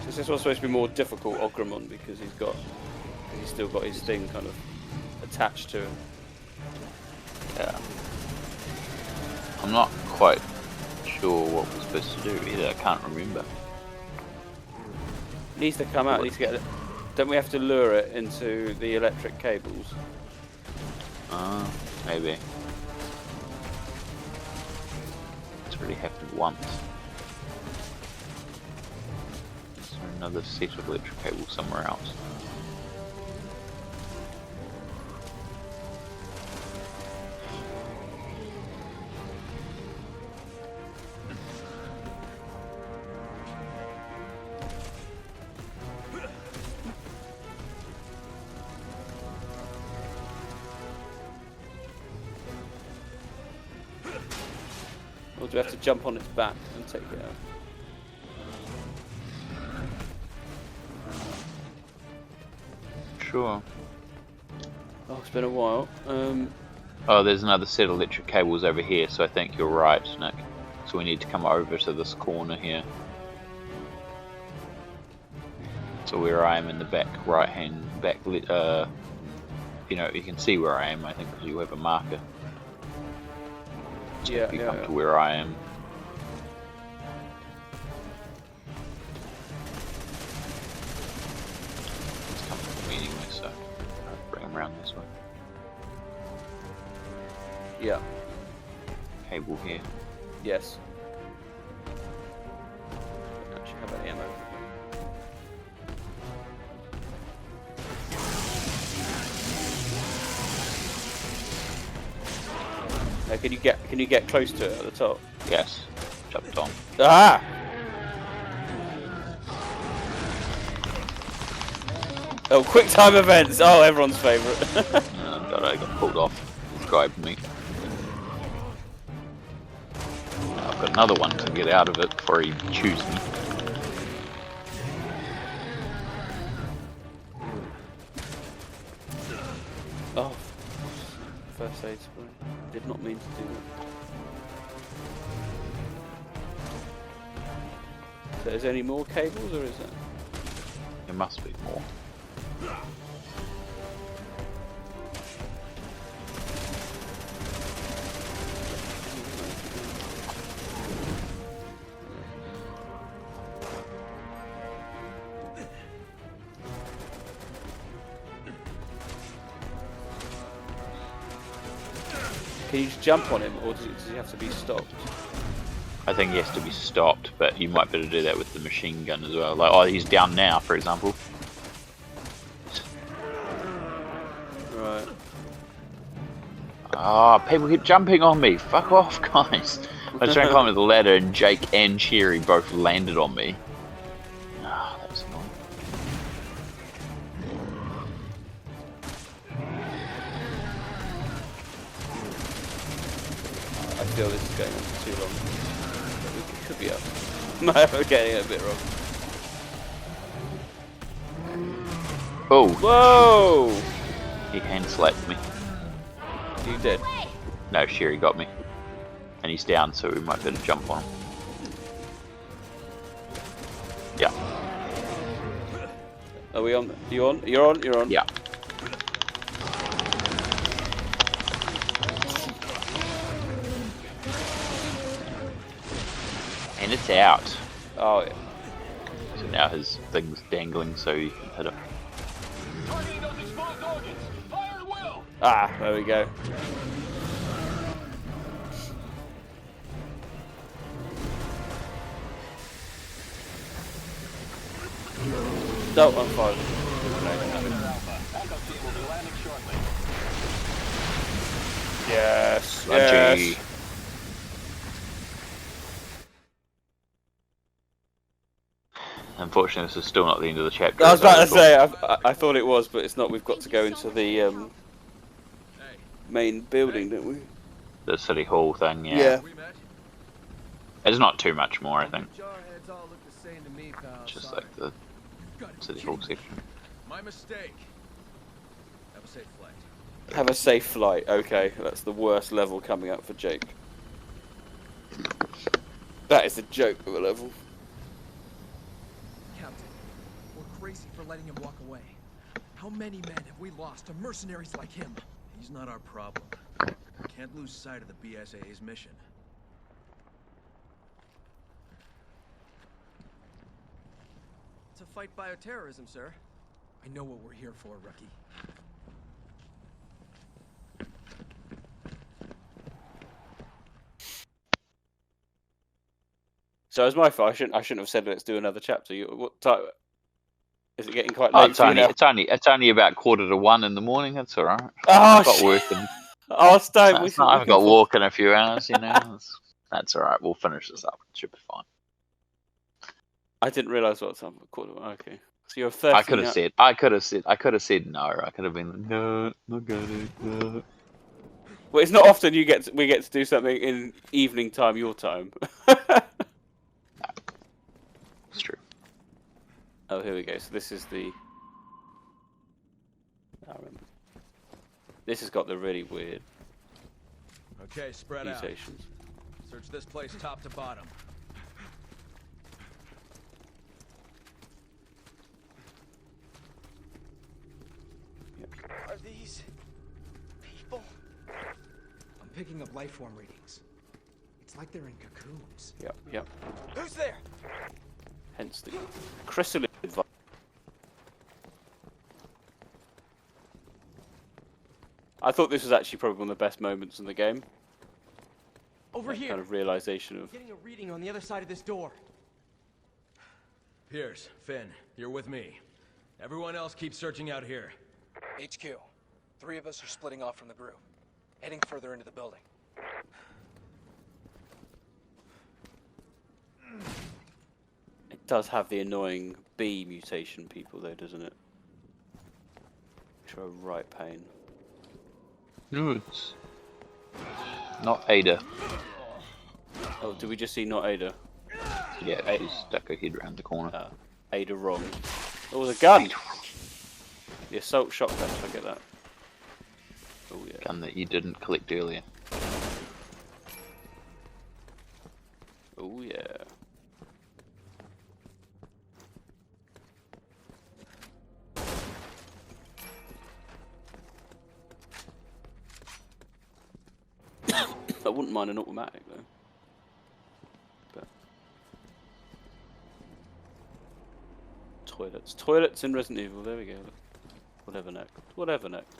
Is this one supposed to be more difficult, Ogremon, because he's still got his thing kind of attached to him? Yeah. I'm not quite sure what we're supposed to do either. I can't remember. It needs to come out. It needs to get. Don't we have to lure it into the electric cables? Maybe. It's already happened once. Is there another set of electric cables somewhere else? Or do we have to jump on its back and take it out? Sure. Oh, it's been a while. Oh, there's another set of electric cables over here, so I think you're right, Nick. So we need to come over to this corner here. So where I am in the back you know, you can see where I am, I think, because you have a marker. So if you come to where I am. It's comfortable anyway, so I'll bring them around this way. Yeah. Cable here. Yes. Don't actually have any ammo. Now, can you get close to it at the top? Yes. Jumped on. Ah! Oh, quick time events! Oh, everyone's favourite. But I got pulled off. He grabbed me. Now I've got another one to get out of it before he chews me. Oh, first aid spray. Did not mean to do that. So is there any more cables, or is there? There must be more. Can you just jump on him, or does he have to be stopped? I think he has to be stopped, but you might be able to do that with the machine gun as well. Like, oh, he's down now, for example. Right. Ah, people keep jumping on me. Fuck off, guys. I was trying to climb up the ladder, and Jake and Cherry both landed on me. Ah, that was annoying. I feel this is going on for too long. It could be up. I'm getting it a bit wrong. Oh. Whoa! He hand slapped me. You did? No, Sherry got me. And he's down, so we might be able to jump on him. Yeah. Are we on? You on? You're on? You're on? Yeah. And it's out. Oh, yeah. So now his thing's dangling so you can hit it. Targeting those exposed organs. Fire at will. Ah, there we go. No, I'm fine. Echo team will be landing shortly. Yes, Lucky. yes. Unfortunately, this is still not the end of the chapter. I was about to as say, I thought it was, but it's not. We've got to go into the main building, don't we? the city hall thing, yeah. Yeah. It's not too much more, I think. Jarheads all look the same to me, pal. Just Sorry. like the city hall section. My mistake. Have a safe flight. Have a safe flight. Okay, that's the worst level coming up for Jake. That is a joke of a level. Captain, we're crazy for letting him walk away. How many men have we lost to mercenaries like him? He's not our problem. Can't lose sight of the BSAA's mission. To fight bioterrorism, sir. I know what we're here for, rookie. So it's my fault. I shouldn't have said let's do another chapter. What time? Is it getting quite late? Oh, it's only about 1:45 in the morning. That's all right. Oh, I've got work and oh, Stone, I've got walk in a few hours. You know, that's all right. We'll finish this up. It should be fine. I didn't realise what time. Okay, so you're 13. I could have said no. I could have been like, no, not gonna. No. Well, it's not often we get to do something in evening time, your time. It's true. Oh, here we go. So this is the. I remember. This has got the really weird Okay, spread out. mutations. Search this place top to bottom. Are these people? I'm picking up life form readings. It's like they're in cocoons. Yep, yep. Who's there? Hence the chrysalid. I thought this was actually probably one of the best moments in the game. Over here. Kind of realization of. Getting a reading on the other side of this door. Pierce, Finn, you're with me. Everyone else keep searching out here. HQ. 3 of us are splitting off from the group, heading further into the building. It does have the annoying B mutation people though, doesn't it? Which are a right pain. No, it's not Ada. Oh, did we just see not Ada? Yeah, she's stuck her head around the corner. Ada wrong. Oh, there's a gun! The assault shotgun, I get that. Oh yeah. Gun that you didn't collect earlier. Oh yeah. I wouldn't mind an automatic though. But toilets in Resident Evil. There we go. Whatever next. Whatever next.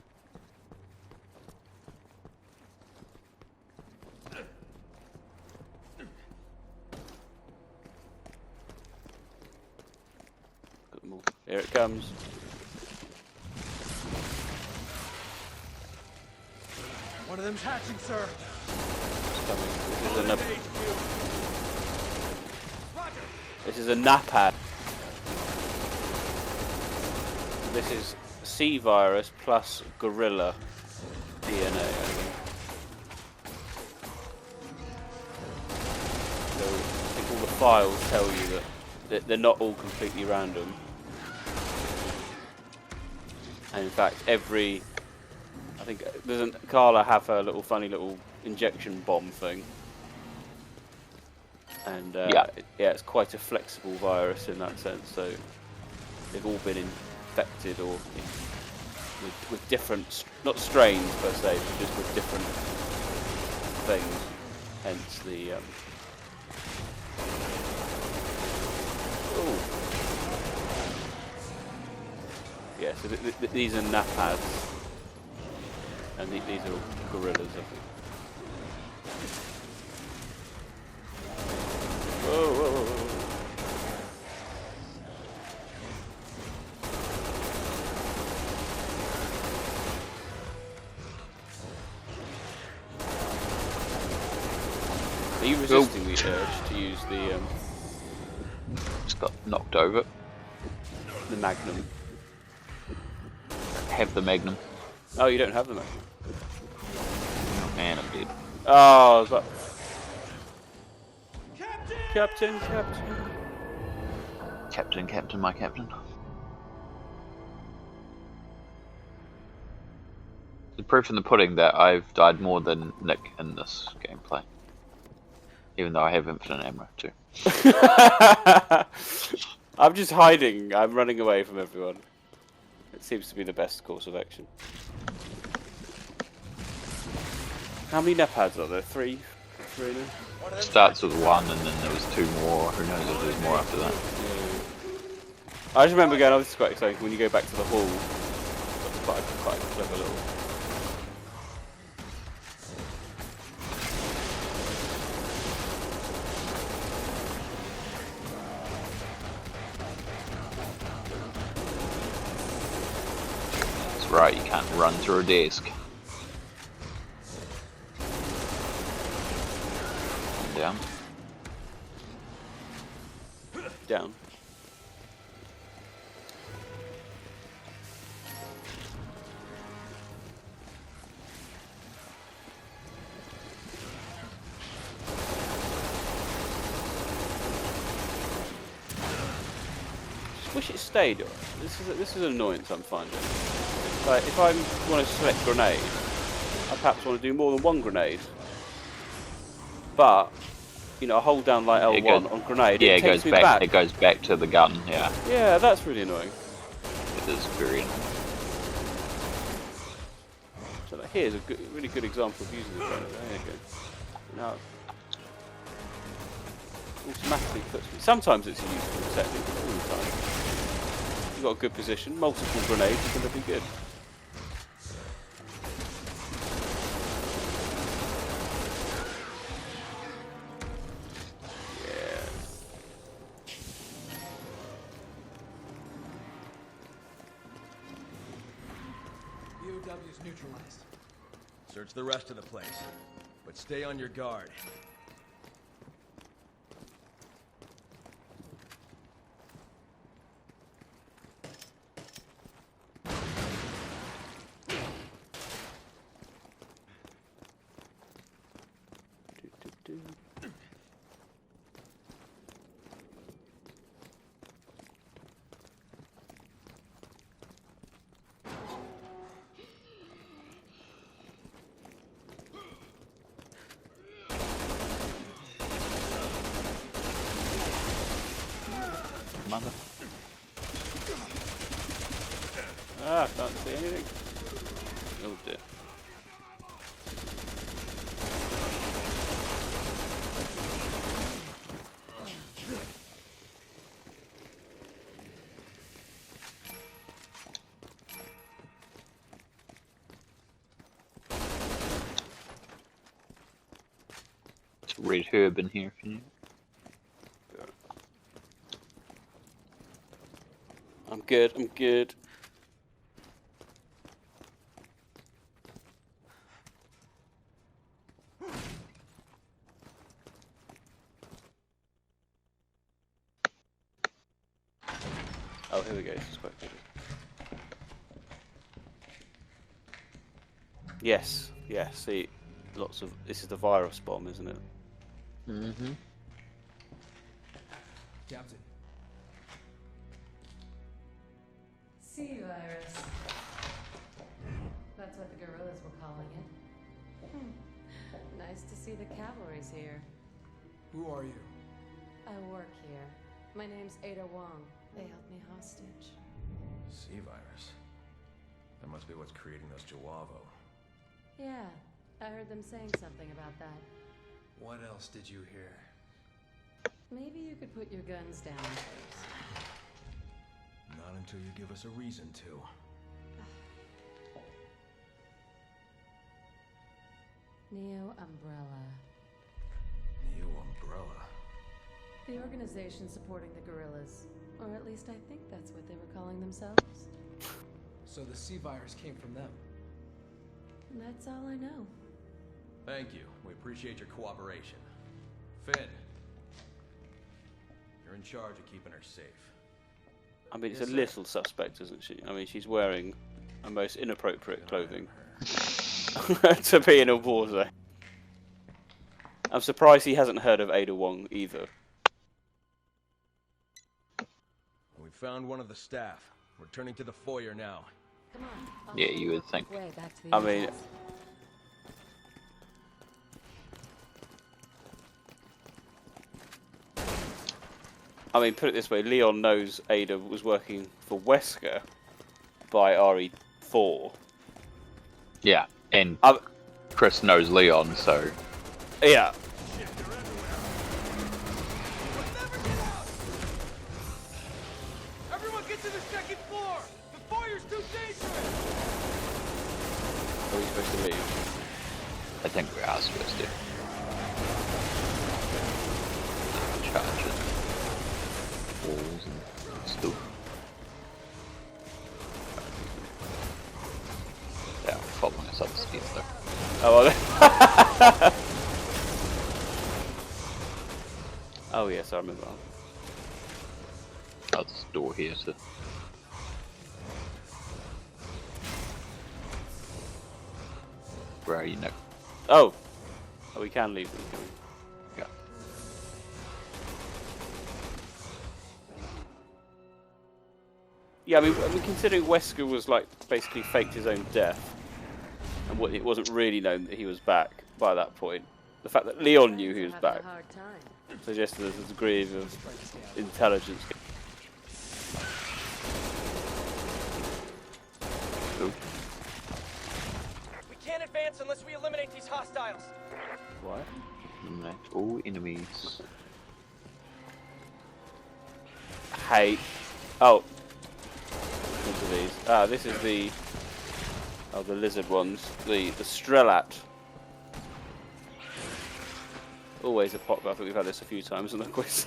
Got them all. Here it comes. One of them's hatching, sir. This is a napad. This is C virus plus gorilla DNA. I think. So I think all the files tell you that they're not all completely random. And in fact, I think doesn't Carla have her little funny little injection bomb thing? And yeah, it's quite a flexible virus in that sense. So they've all been infected or with different, not strains per se, but just with different things. Hence the yeah. So these are napads, and these are all gorillas, I think. Whoa, whoa, whoa, whoa. Are you resisting the urge to use the Just got knocked over. the Magnum? Have the Magnum. Oh, you don't have the Magnum. Man, I'm dead. Oh, that... Captain! Captain, my captain. The proof in the pudding that I've died more than Nick in this gameplay. Even though I have infinite ammo too. I'm just hiding. I'm running away from everyone. It seems to be the best course of action. How many Nepads are there? Three now? Starts with one and then there was two more. Who knows if there's more after that. Yeah. I just remember going, oh, this is quite exciting. When you go back to the hall, that's quite a clever little... That's right, you can't run through a desk. Down. Down. Just wish it stayed. This is an annoyance I'm finding. Like if I want to select grenade, I perhaps want to do more than one grenade. But you know, I hold down like L1 on grenade. Yeah, it takes goes me back. It goes back to the gun. Yeah. Yeah, that's really annoying. It is very annoying. So like, here's a really good example of using the grenade. There you go. Now, automatically puts me. Sometimes it's a useful technique, but all the time. You've got a good position, multiple grenades are going to be good. BOW's neutralized. Search the rest of the place, but stay on your guard. Mother. Ah, I can't see anything. Oh dear. It's a red herb in here if you need. I'm good. Oh, here we go. This is quite good. Yes. See, lots of. This is the virus bomb, isn't it? Mm-hmm. Captain. Sea virus. That's what the guerrillas were calling it. Nice to see the cavalry's here. Who are you? I work here. My name's Ada Wong. They held me hostage. C-virus. That must be what's creating those Jawavo. Yeah, I heard them saying something about that. What else did you hear? Maybe you could put your guns down first. Not until you give us a reason to. Neo Umbrella. Neo Umbrella? The organization supporting the guerrillas. Or at least I think that's what they were calling themselves. So the C-virus came from them. And that's all I know. Thank you. We appreciate your cooperation. Finn, you're in charge of keeping her safe. I mean, it's a little suspect, isn't she? I mean, she's wearing a most inappropriate clothing to be in a war zone. I'm surprised he hasn't heard of Ada Wong either. We found one of the staff. Returning to the foyer now. Come on. Yeah, you would think. I mean, put it this way, Leon knows Ada was working for Wesker by RE4. Yeah, and Chris knows Leon, so... Yeah. Everyone get to the second floor! The foyer's too dangerous! Are we supposed to leave? I think we are supposed to. Charge it. Walls and stuff. Yeah, following us up the stairs though. Oh, are they? Oh yes, I remember that. Oh, there's a door here to... Where are you now? Oh! Oh, we can leave them, can we? Yeah. Yeah, I mean, considering Wesker was like basically faked his own death, and it wasn't really known that he was back by that point. The fact that Leon knew he was back suggested there's a degree of intelligence. We can't advance unless we eliminate these hostiles. What? Eliminate all enemies. Hey. Oh. What are these? Ah, this is the... Oh, the lizard ones. The Strelat. Always a pop. I think we've had this a few times on the quiz.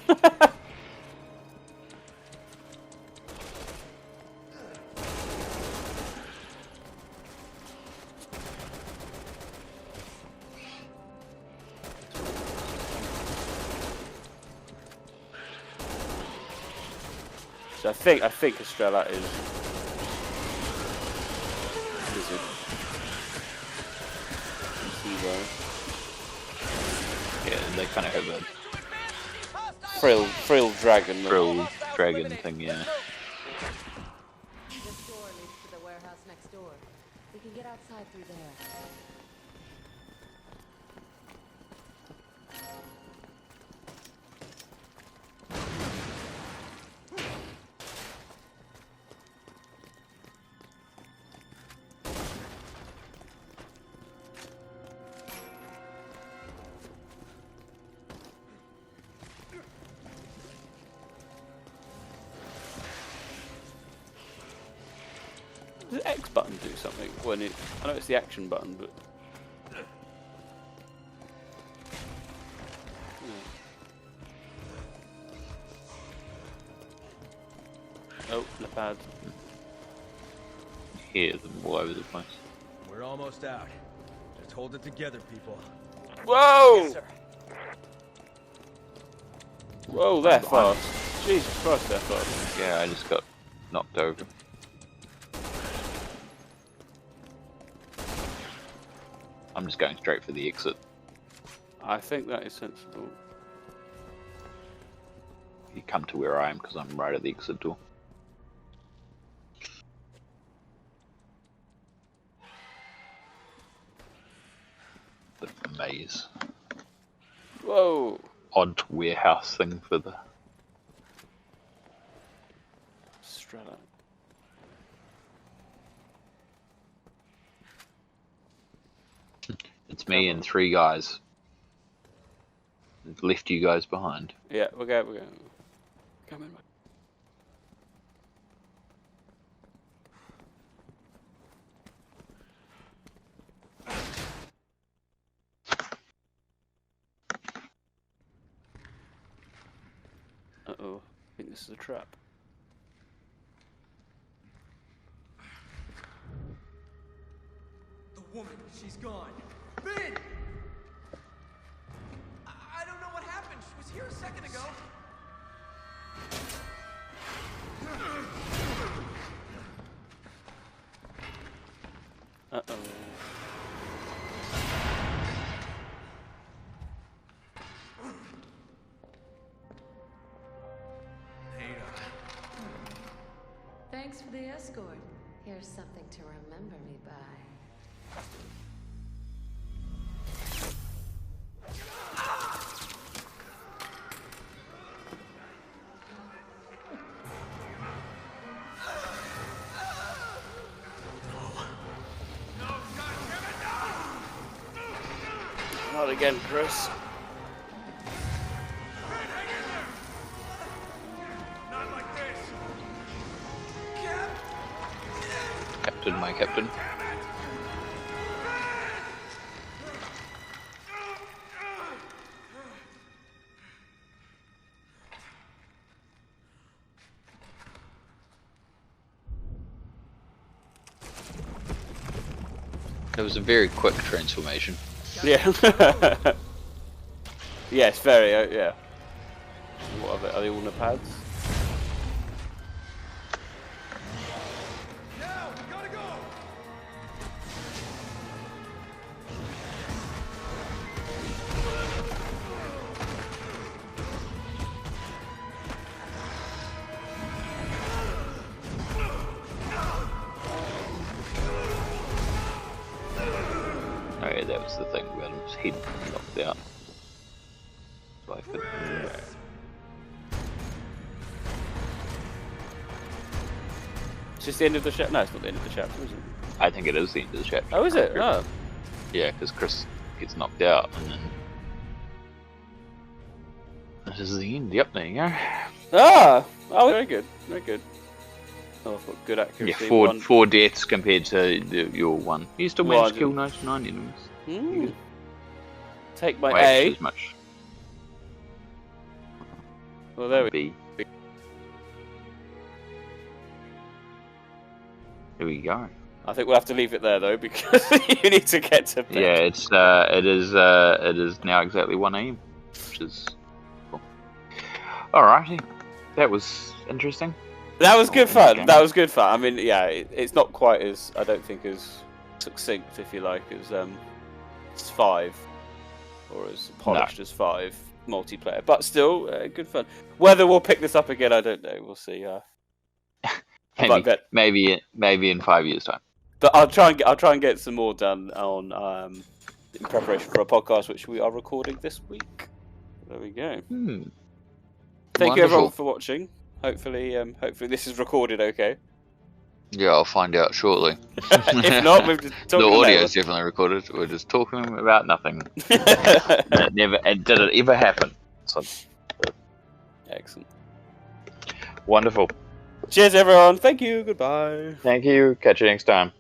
So I think Estrella is lizard. Yeah, they kind of have a frill dragon. Frill dragon thing, yeah. This door leads to the warehouse next door. We can get outside through there. Does the X button do something when it... I know it's the action button, but... Oh, not bad. Hear them all over the place. We're almost out. Just hold it together, people. Whoa! Yes, sir. Whoa, they're fast. Jesus Christ, they're fast. Yeah, I just got knocked over. I'm just going straight for the exit. I think that is sensible. You come to where I am because I'm right at the exit door. The maze. Whoa! Odd warehouse thing for the... Strela. It's me and 3 guys. Left you guys behind. Yeah, we're going. Come in, mate. Uh-oh, I think this is a trap. The woman, she's gone. Ben! I don't know what happened. She was here a second ago. Uh-oh. Thanks for the escort. Here's something to remember me by. Not again, Chris. Not like this. Captain, my captain. It was a very quick transformation. Yeah. Yes, very, yeah. What are they all in the pads? Now, we gotta go. Oh yeah, that was the thing. We had his head knocked out. So I could. It's just the end of the chapter. No, it's not the end of the chapter, is it? I think it is the end of the chapter. Oh, is it? Oh. Yeah, because Chris gets knocked out, and then this is the end. Yep, there you go. Ah! Oh, very good. Very good. Oh, I've got good accuracy. Yeah, four deaths compared to your one. You still managed to kill 99 enemies. Mm. Take my Wait, A. As much. Well, there we B. Here we go. I think we'll have to leave it there though, because you need to get to bed. Yeah, it is now exactly 1 AM, which is cool. Alrighty, that was interesting. That was good fun. That was good fun. I mean, yeah, it's not quite as, I don't think, as succinct, if you like, as 5 or as polished as 5 multiplayer, but still good fun. Whether we'll pick this up again, I don't know. We'll see. Maybe in 5 years' time. But I'll try and get some more done on in preparation for a podcast which we are recording this week. There we go. Thank you everyone for watching. Hopefully this is recorded okay. Yeah, I'll find out shortly. If not, we've just the audio is definitely recorded. We're just talking about nothing. Did it ever happen? So, excellent. Wonderful. Cheers, everyone. Thank you. Goodbye. Thank you. Catch you next time.